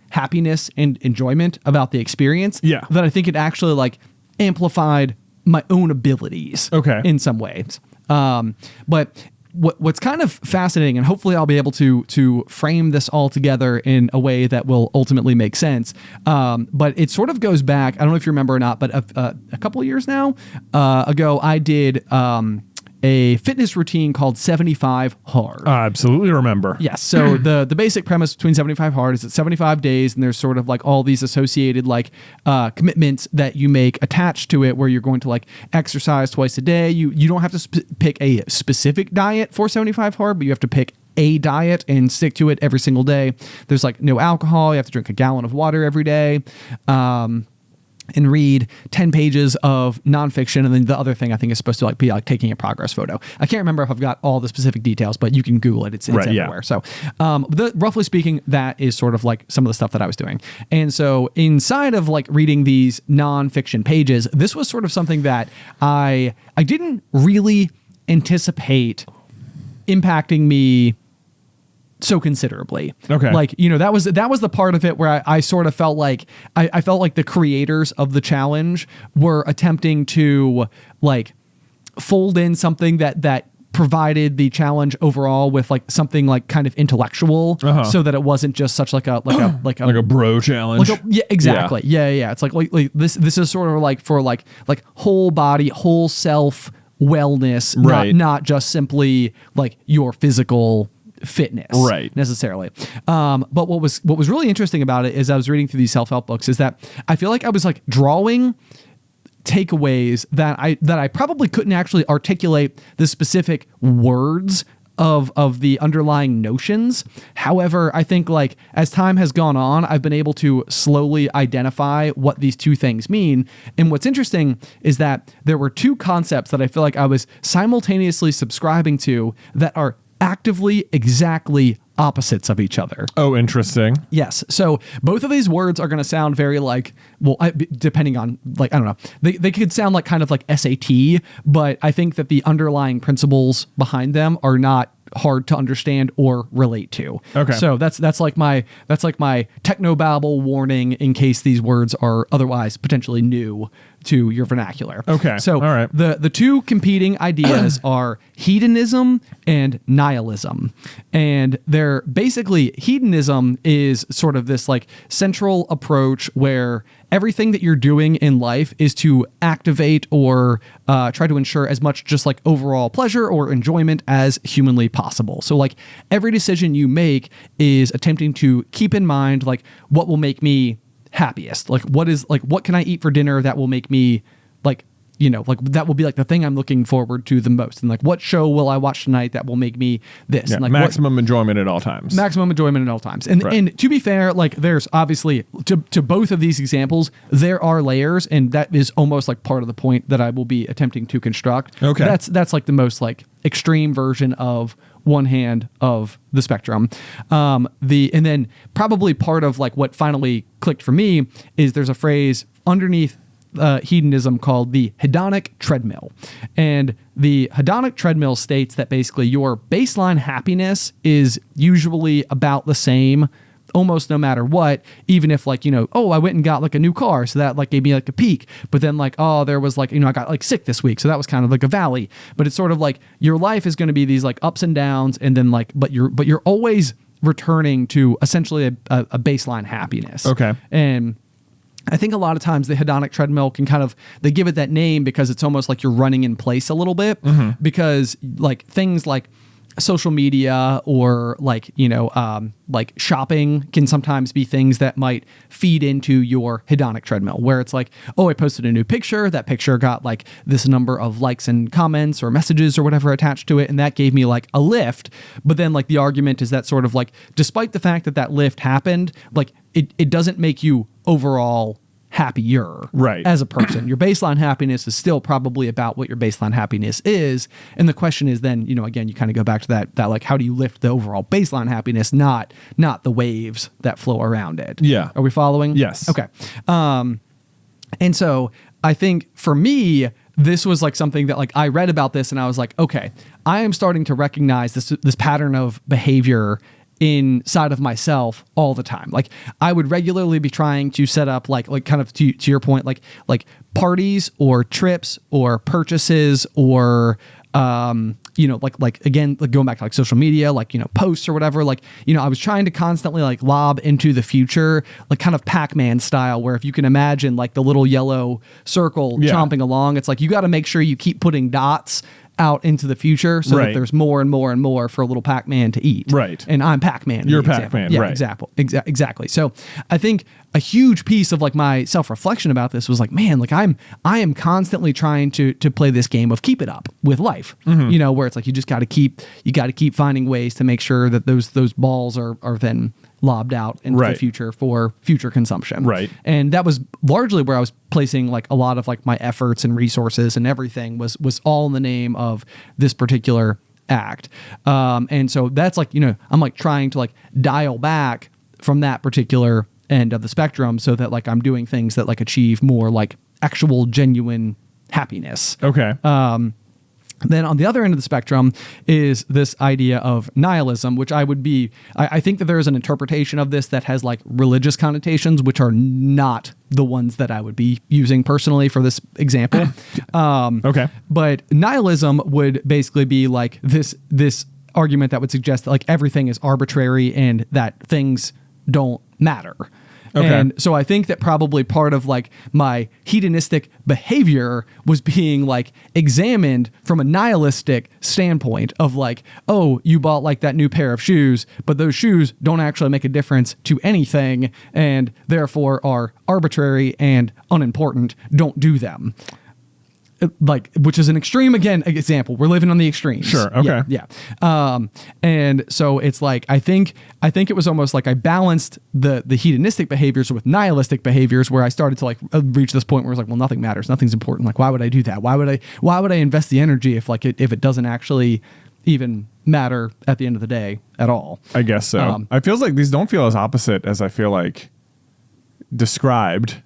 A: happiness and enjoyment about the experience.
B: Yeah.
A: That I think it actually like amplified my own abilities.
B: Okay.
A: In some ways. But what's kind of fascinating, and hopefully I'll be able to frame this all together in a way that will ultimately make sense. But it sort of goes back. I don't know if you remember or not, but a couple of years now ago, I did a fitness routine called 75 Hard.
B: I absolutely remember.
A: Yes. So the basic premise between 75 Hard is it's 75 days, and there's sort of like all these associated like commitments that you make attached to it, where you're going to like exercise twice a day. You don't have to pick a specific diet for 75 Hard, but you have to pick a diet and stick to it every single day. There's like no alcohol. You have to drink a gallon of water every day. And read 10 pages of nonfiction. And then the other thing I think is supposed to be taking a progress photo. I can't remember if I've got all the specific details, but you can Google it. It's right, everywhere. Yeah. So roughly speaking, that is sort of like some of the stuff that I was doing. And so inside of like reading these nonfiction pages, this was sort of something that I didn't really anticipate impacting me so considerably.
B: Okay.
A: Like, that was the part of it where I sort of felt like I felt like the creators of the challenge were attempting to like fold in something that provided the challenge overall with like something like kind of intellectual, so that it wasn't just such like a
B: bro challenge.
A: Yeah, exactly. Yeah. It's like this is sort of like for like whole body, whole self wellness,
B: right.
A: not just simply like your physical fitness,
B: right,
A: necessarily. But what was really interesting about it is I was reading through these self-help books is that I feel like I was like drawing takeaways that I probably couldn't actually articulate the specific words of the underlying notions. However, I think like as time has gone on, I've been able to slowly identify what these two things mean. And what's interesting is that there were two concepts that I feel like I was simultaneously subscribing to that are actively exactly opposites of each other.
B: Oh, interesting.
A: Yes. So both of these words are going to sound very like, well, depending on like, I don't know, they could sound like kind of like SAT, but I think that the underlying principles behind them are not hard to understand or relate to.
B: Okay.
A: So that's like my technobabble warning in case these words are otherwise potentially new to your vernacular.
B: Okay.
A: So
B: all right.
A: The two competing ideas are hedonism and nihilism. And they're basically, hedonism is sort of this like central approach where everything that you're doing in life is to activate or try to ensure as much just like overall pleasure or enjoyment as humanly possible. So like every decision you make is attempting to keep in mind like what will make me happiest, like what can I eat for dinner that will make me like, like that will be like the thing I'm looking forward to the most, and like what show will I watch tonight that will make me this,
B: and like maximum enjoyment at all times. And
A: right. And to be fair, like there's obviously to both of these examples there are layers, and that is almost like part of the point that I will be attempting to construct.
B: Okay.
A: That's like the most like extreme version of one hand of the spectrum. And then probably part of like what finally clicked for me is there's a phrase underneath hedonism called the hedonic treadmill. And the hedonic treadmill states that basically your baseline happiness is usually about the same almost no matter what, even if like, I went and got like a new car, so that like gave me like a peak, but then like, there was like, I got like sick this week, so that was kind of like a valley. But it's sort of like your life is going to be these like ups and downs, and then like, but you're always returning to essentially a baseline happiness.
B: Okay.
A: And I think a lot of times the hedonic treadmill can they give it that name because it's almost like you're running in place a little bit, because like things like social media or like, like shopping can sometimes be things that might feed into your hedonic treadmill, where it's like, I posted a new picture. That picture got like this number of likes and comments or messages or whatever attached to it, and that gave me like a lift. But then like the argument is that sort of like, despite the fact that lift happened, like it doesn't make you overall happier,
B: right,
A: as a person. Your baseline happiness is still probably about what your baseline happiness is. And the question is then, again, you kind of go back to that like, how do you lift the overall baseline happiness, not the waves that flow around it?
B: Yeah.
A: Are we following?
B: Yes.
A: Okay. And so I think for me, this was like something that like I read about this and I was like, okay, I am starting to recognize this pattern of behavior inside of myself all the time. Like I would regularly be trying to set up like kind of to your point, like parties or trips or purchases or again, like going back to like social media, like, posts or whatever, like, I was trying to constantly like lob into the future, like kind of Pac-Man style, where if you can imagine like the little yellow circle chomping along, it's like, you got to make sure you keep putting dots out into the future so that there's more and more and more for a little Pac-Man to eat.
B: Right.
A: And I'm Pac-Man.
B: You're Pac-Man.
A: Yeah,
B: right.
A: Exactly. So I think a huge piece of like my self-reflection about this was like, man, like I am constantly trying to play this game of keep it up with life, where it's like, you just got to keep finding ways to make sure that those balls are then lobbed out into the future for future consumption.
B: Right.
A: And that was largely where I was placing like a lot of like my efforts and resources and everything was all in the name of this particular act. And so that's like, I'm like trying to like dial back from that particular end of the spectrum so that like I'm doing things that like achieve more like actual genuine happiness.
B: Okay.
A: Then on the other end of the spectrum is this idea of nihilism, which I think that there is an interpretation of this that has like religious connotations, which are not the ones that I would be using personally for this example.
B: Okay. But
A: nihilism would basically be like this argument that would suggest that like everything is arbitrary and that things don't matter. Okay. And so I think that probably part of like my hedonistic behavior was being like examined from a nihilistic standpoint of like, oh, you bought like that new pair of shoes, but those shoes don't actually make a difference to anything and therefore are arbitrary and unimportant. Don't do them. Like, which is an extreme, again, example. We're living on the extremes.
B: Sure. Okay.
A: Yeah. And so it's like, I think it was almost like I balanced the hedonistic behaviors with nihilistic behaviors where I started to like reach this point where it's like, well, nothing matters. Nothing's important. Like, why would I do that? Why would I invest the energy if like if it doesn't actually even matter at the end of the day at all?
B: I guess so. I feels like these don't feel as opposite as I feel like described.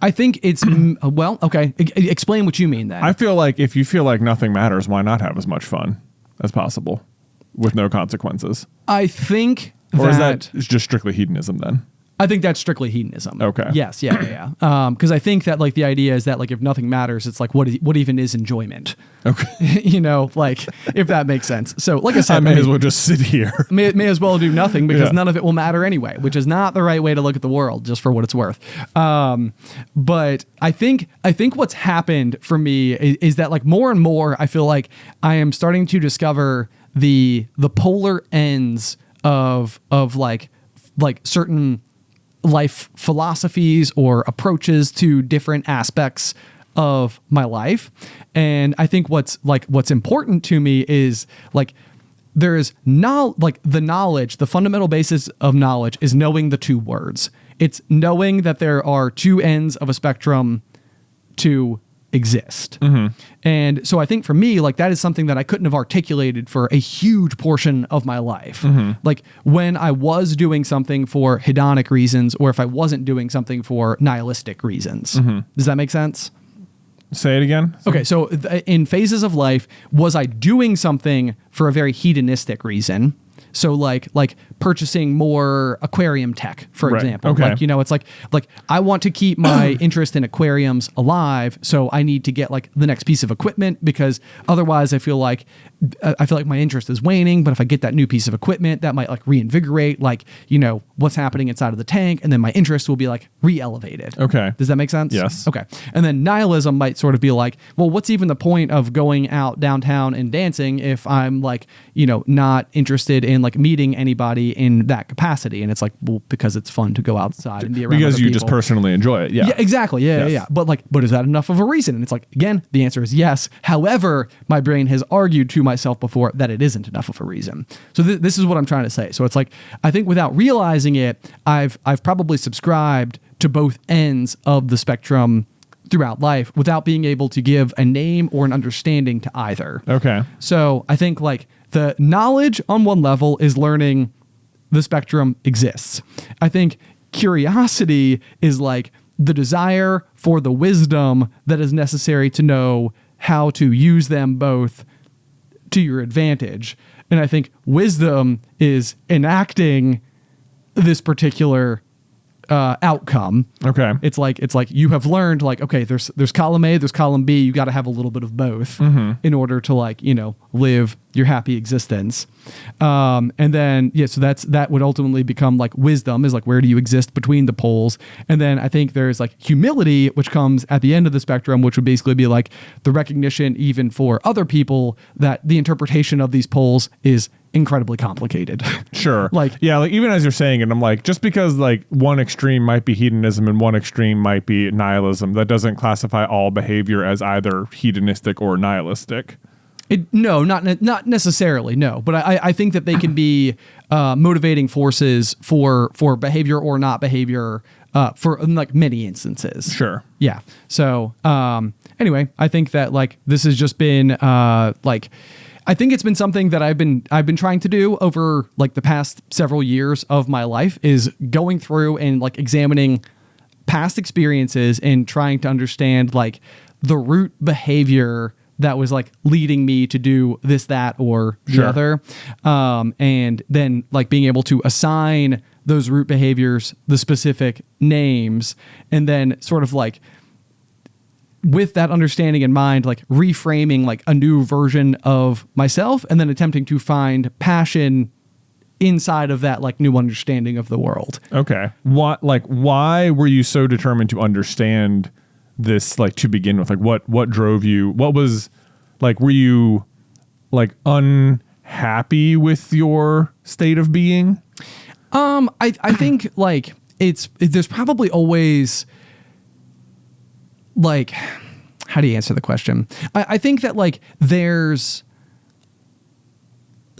A: I think it's, well, okay. Explain what you mean then.
B: I feel like if you feel like nothing matters, why not have as much fun as possible with no consequences?
A: I think
B: Or is that just strictly hedonism then?
A: I think that's strictly hedonism.
B: Okay.
A: Yes. Yeah. Because I think that like the idea is that like if nothing matters, it's like what even is enjoyment?
B: Okay.
A: Like if that makes sense. So like I said,
B: I may as well just sit here.
A: May as well do nothing because none of it will matter anyway, which is not the right way to look at the world, just for what it's worth. But I think what's happened for me is that like more and more I feel like I am starting to discover the polar ends of like certain life philosophies or approaches to different aspects of my life. And I think what's important to me is like there is the knowledge, the fundamental basis of knowledge is knowing the two words. It's knowing that there are two ends of a spectrum to exist. Mm-hmm. And so I think for me, like that is something that I couldn't have articulated for a huge portion of my life. Mm-hmm. Like when I was doing something for hedonic reasons, or if I wasn't doing something for nihilistic reasons. Mm-hmm. Does that make sense?
B: Say it again.
A: Okay. So in phases of life, was I doing something for a very hedonistic reason? So like purchasing more aquarium tech, for example.
B: Okay.
A: Like, it's like I want to keep my interest in aquariums alive. So I need to get like the next piece of equipment because otherwise I feel like my interest is waning. But if I get that new piece of equipment, that might like reinvigorate like, what's happening inside of the tank. And then my interest will be like re-elevated.
B: Okay.
A: Does that make sense?
B: Yes.
A: Okay. And then nihilism might sort of be like, well, what's even the point of going out downtown and dancing if I'm like, not interested in like meeting anybody in that capacity? And it's like, well, because it's fun to go outside and be around
B: because
A: other
B: you
A: people.
B: Just personally enjoy it. Yeah.
A: Yeah, exactly. Yeah,
B: Yes.
A: yeah. But is that enough of a reason? And it's like, again, the answer is yes. However, my brain has argued to myself before that it isn't enough of a reason. So this is what I'm trying to say. So it's like, I think without realizing it, I've probably subscribed to both ends of the spectrum throughout life without being able to give a name or an understanding to either.
B: Okay.
A: So I think like the knowledge on one level is learning the spectrum exists. I think curiosity is like the desire for the wisdom that is necessary to know how to use them both to your advantage. And I think wisdom is enacting this particular outcome.
B: Okay.
A: It's like you have learned like, okay, there's column A, there's column B. You got to have a little bit of both in order to like, live your happy existence. And then, so that would ultimately become like wisdom is like, where do you exist between the poles? And then I think there's like humility, which comes at the end of the spectrum, which would basically be like the recognition even for other people that the interpretation of these poles is incredibly complicated.
B: Sure.
A: Like
B: even as you're saying it, I'm like, just because like one extreme might be hedonism and one extreme might be nihilism, that doesn't classify all behavior as either hedonistic or nihilistic.
A: No, not necessarily. No, but I think that they can be motivating forces for behavior or not behavior for like many instances.
B: Sure.
A: Yeah. So anyway, I think that like this has just been like. I think it's been something that I've been trying to do over like the past several years of my life is going through and like examining past experiences and trying to understand like the root behavior that was like leading me to do this, that, or the other. And then like being able to assign those root behaviors the specific names and then sort of like with that understanding in mind, like reframing like a new version of myself and then attempting to find passion inside of that like new understanding of the world.
B: Okay. Why were you so determined to understand this like to begin with? Like what drove you? What was like, were you like unhappy with your state of being?
A: I think like there's probably always like, how do you answer the question? I think that like there's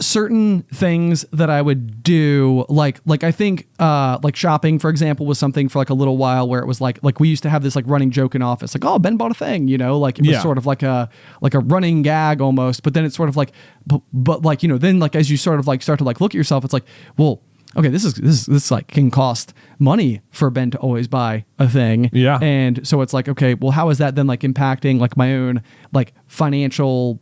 A: certain things that I would do, like I think like shopping, for example, was something for like a little while where it was like we used to have this like running joke in office, like, oh, Ben bought a thing, like it was sort of like a running gag almost. But then it's sort of like, but like, then like as you sort of like start to like look at yourself, it's like, well, okay, this like can cost money for Ben to always buy a thing.
B: Yeah.
A: And so it's like, okay, well, how is that then like impacting like my own like financial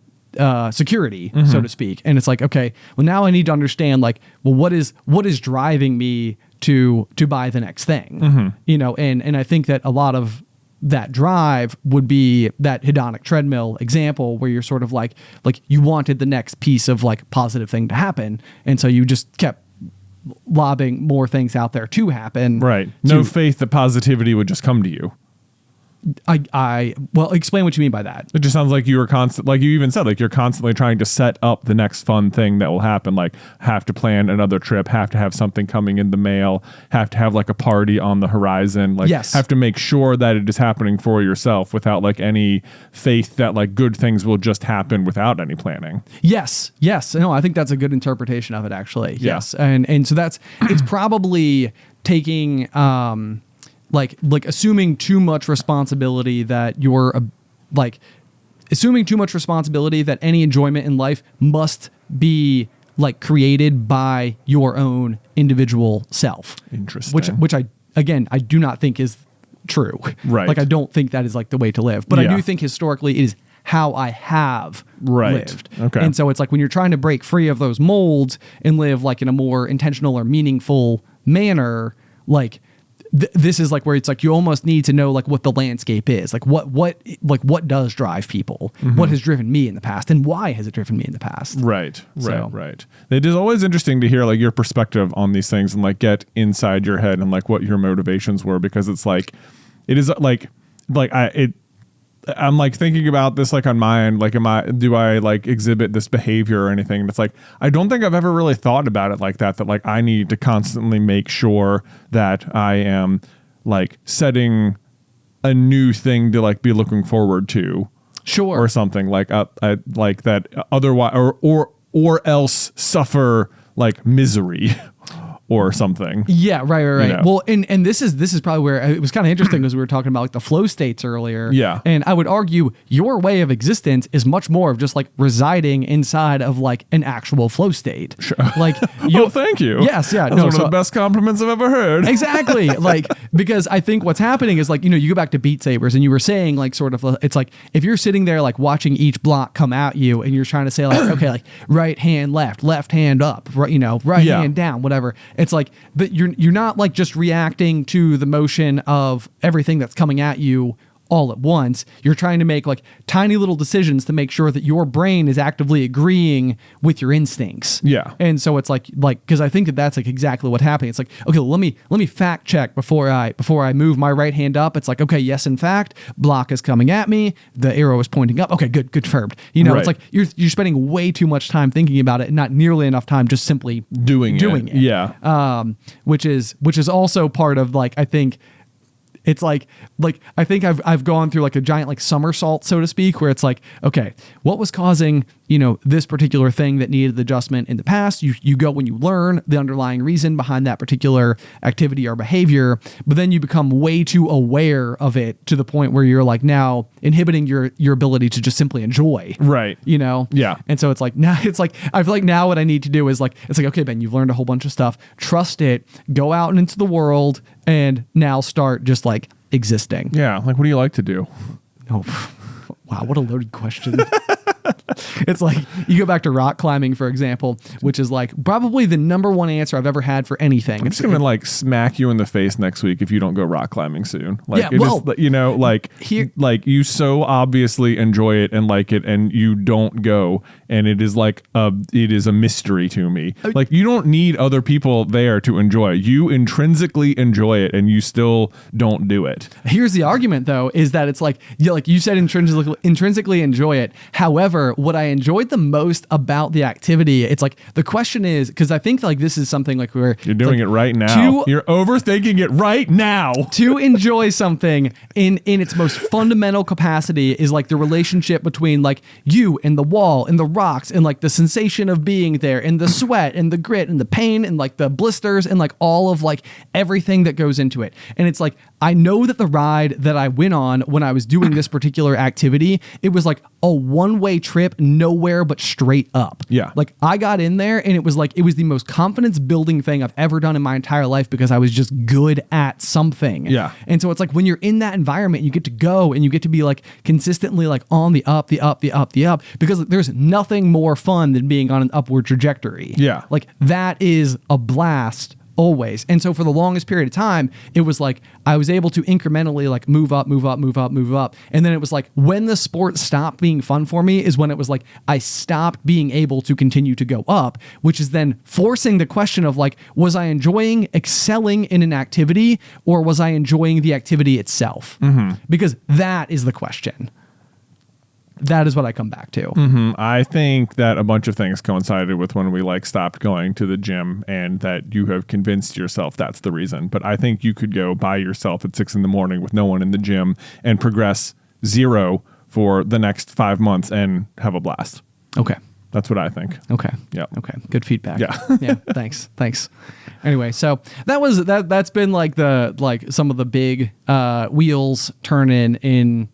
A: security, so to speak? And it's like, okay, well, now I need to understand like, well, what is driving me to buy the next thing? And I think that a lot of that drive would be that hedonic treadmill example where you're sort of like you wanted the next piece of like positive thing to happen. And so you just kept lobbing more things out there to happen.
B: Right. No faith that positivity would just come to you.
A: Well, explain what you mean by that.
B: It just sounds like you were like you even said, like you're constantly trying to set up the next fun thing that will happen. Like have to plan another trip, have to have something coming in the mail, have to have like a party on the horizon. Like have to make sure that it is happening for yourself without like any faith that like good things will just happen without any planning.
A: Yes. No, I think that's a good interpretation of it actually.
B: Yeah.
A: Yes. And so it's probably taking, like assuming too much responsibility that assuming too much responsibility that any enjoyment in life must be like created by your own individual self.
B: Interesting.
A: Which I do not think is true.
B: Right.
A: Like I don't think that is like the way to live. But I do think historically it is how I have lived.
B: Okay.
A: And so it's like when you're trying to break free of those molds and live like in a more intentional or meaningful manner, like this is like where it's like you almost need to know like what the landscape is, like what does drive people, what has driven me in the past, and why has it driven me in the past.
B: Right. It is always interesting to hear like your perspective on these things and like get inside your head and like what your motivations were, because it's like it is like I'm like thinking about this like on my end, like do I like exhibit this behavior or anything? And it's like I don't think I've ever really thought about it like that like I need to constantly make sure that I am like setting a new thing to like be looking forward to.
A: Sure.
B: Or something like I like that otherwise or else suffer like misery. Or something.
A: Yeah, right.
B: You know?
A: Well, and this is probably where it was kind of interesting as we were talking about like the flow states earlier.
B: Yeah.
A: And I would argue your way of existence is much more of just like residing inside of like an actual flow state.
B: Sure.
A: Like
B: well, thank you.
A: Yes, yeah.
B: That's one of the best compliments I've ever heard.
A: Exactly. Like because I think what's happening is like, you go back to Beat Sabers and you were saying like sort of it's like if you're sitting there like watching each block come at you and you're trying to say like okay, like right hand left hand up, right, right hand down, whatever. It's like that you're not like just reacting to the motion of everything that's coming at you all at once. You're trying to make like tiny little decisions to make sure that your brain is actively agreeing with your instincts.
B: Yeah.
A: And so it's like because I think that that's like exactly what happened. It's like, okay, let me fact check before I move my right hand up. It's like, okay, yes, in fact, block is coming at me. The arrow is pointing up. Okay, good confirmed. You know, It's like you're spending way too much time thinking about it and not nearly enough time just simply doing it.
B: Yeah.
A: Which is also part of like, I think it's like I think I've gone through like a giant like somersault, so to speak, where it's like, okay, what was causing, you know, this particular thing that needed adjustment in the past? You go when you learn the underlying reason behind that particular activity or behavior, but then you become way too aware of it to the point where you're like now inhibiting your ability to just simply enjoy.
B: Right.
A: You know?
B: Yeah.
A: And so it's like now I feel like now what I need to do is like, it's like, okay, Ben, you've learned a whole bunch of stuff. Trust it. Go out and into the world and now start just like existing.
B: Yeah. Like, what do you like to do?
A: Oh, wow. What a loaded question. It's like you go back to rock climbing, for example, which is like probably the number one answer I've ever had for anything.
B: I'm just going to like smack you in the face next week if you don't go rock climbing soon. Like,
A: yeah, well,
B: just, you know, like you so obviously enjoy it and like it and you don't go. And it is like it is a mystery to me. Like you don't need other people there to enjoy it. You intrinsically enjoy it and you still don't do it.
A: Here's the argument though, is that it's like you said intrinsically enjoy it. However, what I enjoyed the most about the activity, it's like the question is, because I think like this is something like where
B: you're doing it right now. You're overthinking it right now.
A: To enjoy something in its most fundamental capacity is like the relationship between like you and the wall and the rocks and like the sensation of being there and the sweat and the grit and the pain and like the blisters and like all of like everything that goes into it. And it's like, I know that the ride that I went on when I was doing this particular activity, it was like a one-way trip, nowhere but straight up.
B: Yeah.
A: Like I got in there and it was the most confidence building thing I've ever done in my entire life because I was just good at something.
B: Yeah.
A: And so it's like when you're in that environment, you get to go and you get to be like consistently like on the up, because there's nothing more fun than being on an upward trajectory.
B: Yeah.
A: Like that is a blast always. And so for the longest period of time, it was like I was able to incrementally like move up. And then it was like when the sport stopped being fun for me is when it was like I stopped being able to continue to go up, which is then forcing the question of like, was I enjoying excelling in an activity or was I enjoying the activity itself? Mm-hmm. Because that is the question. That is what I come back to.
B: Mm-hmm. I think that a bunch of things coincided with when we like stopped going to the gym and that you have convinced yourself that's the reason. But I think you could go by yourself at 6 a.m. with no one in the gym and progress 0 for the next 5 months and have a blast.
A: Okay.
B: That's what I think.
A: Okay.
B: Yeah.
A: Okay. Good feedback.
B: Yeah.
A: Yeah. Thanks. Anyway, so that's been like some of the big wheels turning in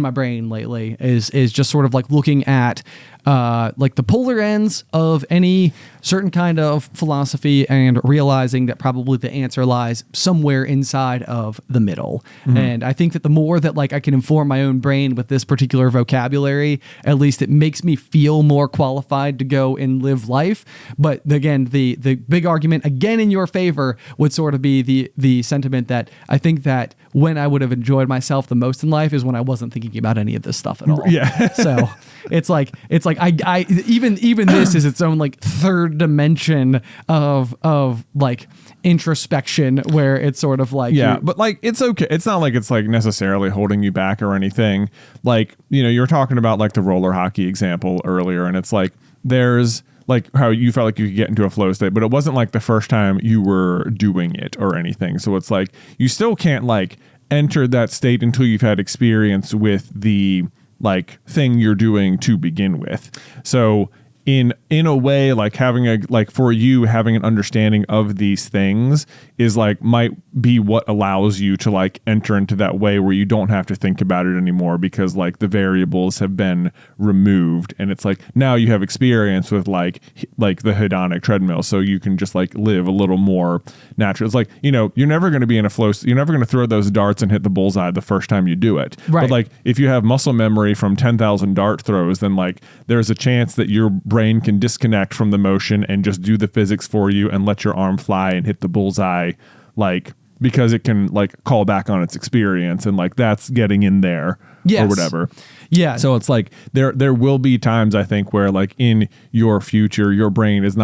A: my brain lately is just sort of like looking at like the polar ends of any certain kind of philosophy and realizing that probably the answer lies somewhere inside of the middle. Mm-hmm. And I think that the more that like I can inform my own brain with this particular vocabulary, at least it makes me feel more qualified to go and live life. But again, the big argument again in your favor would sort of be the sentiment that I think that when I would have enjoyed myself the most in life is when I wasn't thinking about any of this stuff at all.
B: Yeah.
A: So it's like I even this is its own like third dimension of like introspection where it's sort of like
B: but like it's okay. It's not like it's like necessarily holding you back or anything. Like, you know, you're talking about like the roller hockey example earlier, and it's like there's like how you felt like you could get into a flow state, but it wasn't like the first time you were doing it or anything. So it's like you still can't like enter that state until you've had experience with the like thing you're doing to begin with. So in a way, like having for you having an understanding of these things is like might be what allows you to like enter into that way where you don't have to think about it anymore because like the variables have been removed, and it's like now you have experience with like the hedonic treadmill, so you can just like live a little more natural. It's like, you know, you're never going to be in a flow. You're never going to throw those darts and hit the bullseye the first time you do it.
A: Right.
B: But like if you have muscle memory from 10,000 dart throws, then like there's a chance that your brain brain can disconnect from the motion and just do the physics for you and let your arm fly and hit the bullseye, like, because it can like call back on its experience, and like that's getting in there or whatever.
A: Yeah.
B: So it's like there will be times, I think, where like in your future, your brain is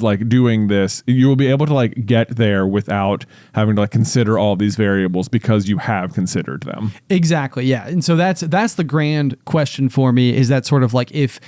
B: like doing this. You will be able to like get there without having to like consider all these variables because you have considered them.
A: Exactly. Yeah. And so that's the grand question for me, is that sort of like if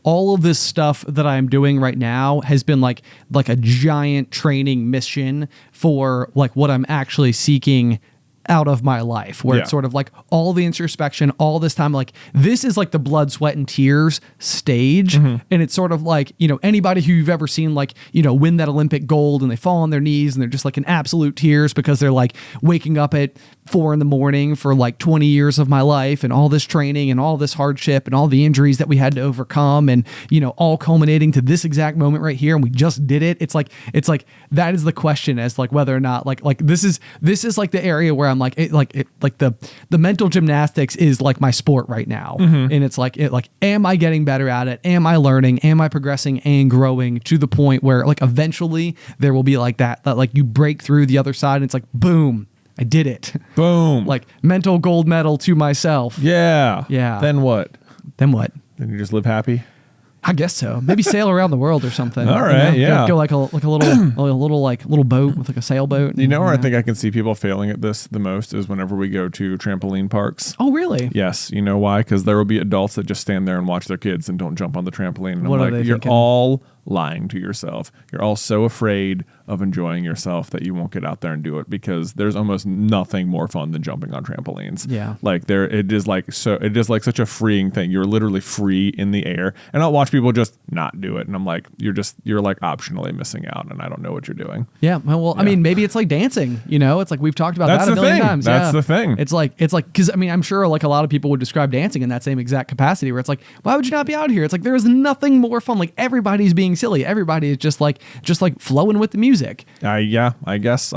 A: all of this stuff that I'm doing right now has been like a giant training mission for like what I'm actually seeking out of my life, where it's sort of like all the introspection, all this time, like this is like the blood, sweat, and tears stage. And it's sort of like, you know, anybody who you've ever seen like, you know, win that Olympic gold and they fall on their knees and they're just like in absolute tears because they're like waking up at 4 a.m. for like 20 years of my life and all this training and all this hardship and all the injuries that we had to overcome, and, you know, all culminating to this exact moment right here. And we just did it. It's like that is the question, as like whether or not like this is like the area where I'm like the mental gymnastics is like my sport right now. And it's like am I getting better at it? Am I learning? Am I progressing and growing to the point where like eventually there will be like that like you break through the other side and it's like, boom, I did it.
B: Boom.
A: Like mental gold medal to myself.
B: Yeah.
A: Yeah.
B: Then what?
A: Then what?
B: Then you just live happy?
A: I guess so. Maybe sail around the world or something.
B: All right,
A: you know?
B: yeah.
A: Go like a little boat with like a sailboat.
B: You know where I think I can see people failing at this the most is whenever we go to trampoline parks.
A: Oh, really?
B: Yes. You know why? Because there will be adults that just stand there and watch their kids and don't jump on the trampoline. And
A: What are
B: I'm
A: they
B: like, you're
A: thinking?
B: all lying to yourself. You're all so afraid of enjoying yourself that you won't get out there and do it, because there's almost nothing more fun than jumping on trampolines.
A: Yeah.
B: Like it is like such a freeing thing. You're literally free in the air. And I'll watch people just not do it. And I'm like, you're like optionally missing out, and I don't know what you're doing.
A: Yeah. Well, I mean, maybe it's like dancing, you know, it's like we've talked about
B: That's
A: that a
B: the
A: million
B: thing.
A: times.
B: That's
A: Yeah.
B: the thing.
A: It's like, cause I mean, I'm sure like a lot of people would describe dancing in that same exact capacity, where it's like, why would you not be out here? It's like, there is nothing more fun. Like everybody's being silly. Everybody is just like flowing with the music.
B: Yeah, I guess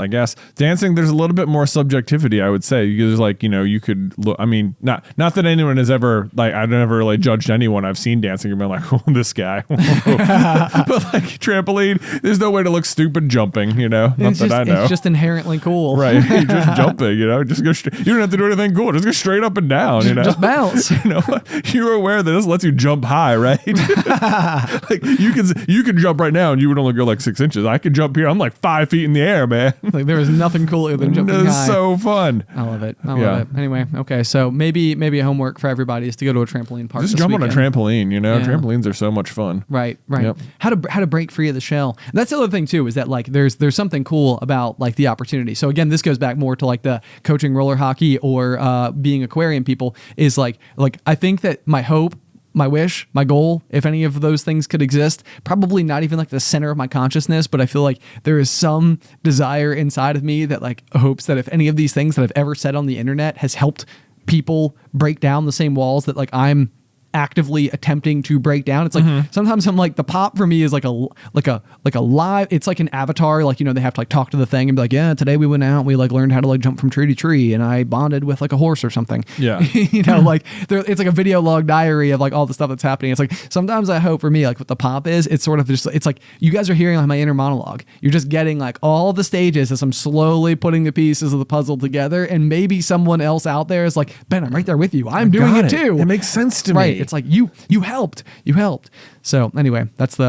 B: dancing, there's a little bit more subjectivity, I would say. There's like, you know, you could look, I mean, not that anyone has ever, like, I've never like judged anyone I've seen dancing and been like, oh, this guy. But like trampoline, there's no way to look stupid jumping, you know, I know.
A: It's just inherently cool.
B: Right. You're just jumping, you know, just go straight. You don't have to do anything cool. Just go straight up and down, you know.
A: Just bounce.
B: You know, you're aware that this lets you jump high, right? Like you can jump right now and you would only go like 6 inches. I could jump here. I'm like 5 feet in the air, man.
A: Like there is nothing cooler than jumping high.
B: It's so fun.
A: I love it. I love it. Anyway, okay, so maybe a homework for everybody is to go to a trampoline park.
B: Just
A: this
B: jump
A: weekend.
B: on a trampoline, you know.
A: Yeah.
B: Trampolines are so much fun.
A: Right.
B: Yep.
A: How to break free of the shell. And that's the other thing too, is that like there's something cool about like the opportunity. So again, this goes back more to like the coaching roller hockey or being aquarium people, is like I think that my hope, my wish, my goal, if any of those things could exist, probably not even like the center of my consciousness, but I feel like there is some desire inside of me that like hopes that if any of these things that I've ever said on the internet has helped people break down the same walls that like I'm actively attempting to break down. It's like sometimes I'm like, the pop for me is like a live, it's like an avatar, like, you know, they have to like talk to the thing and be like, yeah, today we went out and we like learned how to like jump from tree to tree and I bonded with like a horse or something.
B: Yeah.
A: You know, like it's like a video log diary of like all the stuff that's happening. It's like sometimes I hope for me, like what the pop is, it's sort of just, it's like you guys are hearing like my inner monologue. You're just getting like all the stages as I'm slowly putting the pieces of the puzzle together, and maybe someone else out there is like, Ben, I'm right there with you. I'm doing it too.
B: It makes sense to me.
A: Right. It's like you helped. So anyway, that's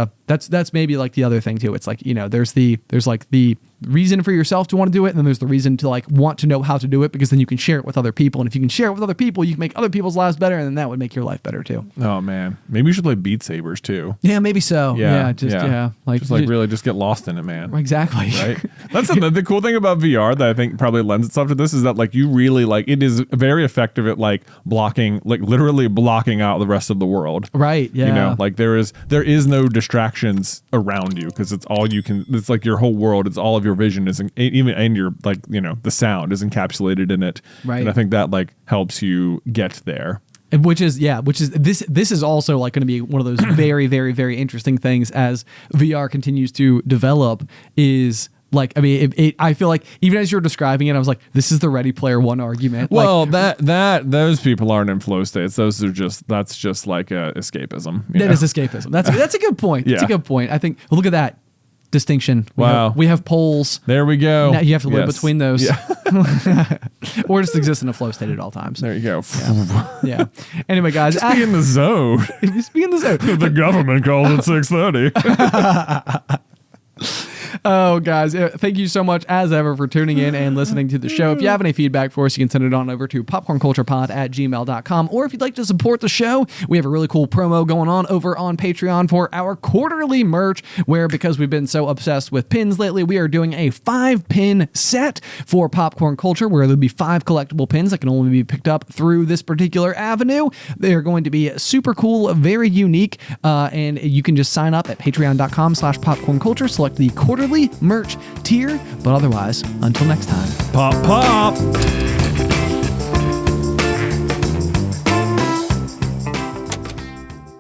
A: maybe like the other thing too. It's like, you know, there's like the reason for yourself to want to do it, and then there's the reason to like want to know how to do it, because then you can share it with other people, and if you can share it with other people, you can make other people's lives better, and then that would make your life better too.
B: Oh man, maybe you should play Beat Sabers too.
A: Yeah, maybe so.
B: Really just get lost in it, man.
A: Exactly.
B: Right. That's the cool thing about VR that I think probably lends itself to this, is that like you really like, it is very effective at like blocking, like literally blocking out the rest of the world.
A: Right. Yeah.
B: You know, like there is no distractions around you, because it's all you can. It's like your whole world. It's all of your vision is even, and your like, you know, the sound is encapsulated in it.
A: Right.
B: And I think that like helps you get there.
A: Which is this is also like going to be one of those very, very, very interesting things as VR continues to develop, is Like, I mean, I feel like even as you're describing it, I was like, this is the Ready Player One argument.
B: Well, those people aren't in flow states. That's just like escapism.
A: That is escapism. That's a good point. That's a good point. I think, look at that distinction. We have poles.
B: There we go.
A: Now you have to live between those. Yeah. Or just exist in a flow state at all times.
B: There you go.
A: Yeah. Anyway, guys.
B: Just be in the zone.
A: Just be in the zone.
B: The government calls it 6:30.
A: Oh, guys, thank you so much, as ever, for tuning in and listening to the show. If you have any feedback for us, you can send it on over to popcornculturepod@gmail.com. Or if you'd like to support the show, we have a really cool promo going on over on Patreon for our quarterly merch, where, because we've been so obsessed with pins lately, we are doing a 5-pin set for Popcorn Culture, where there'll be 5 collectible pins that can only be picked up through this particular avenue. They're going to be super cool, very unique, and you can just sign up at patreon.com/popcornculture, select the quarterly merch tier, but otherwise, until next time.
B: Pop.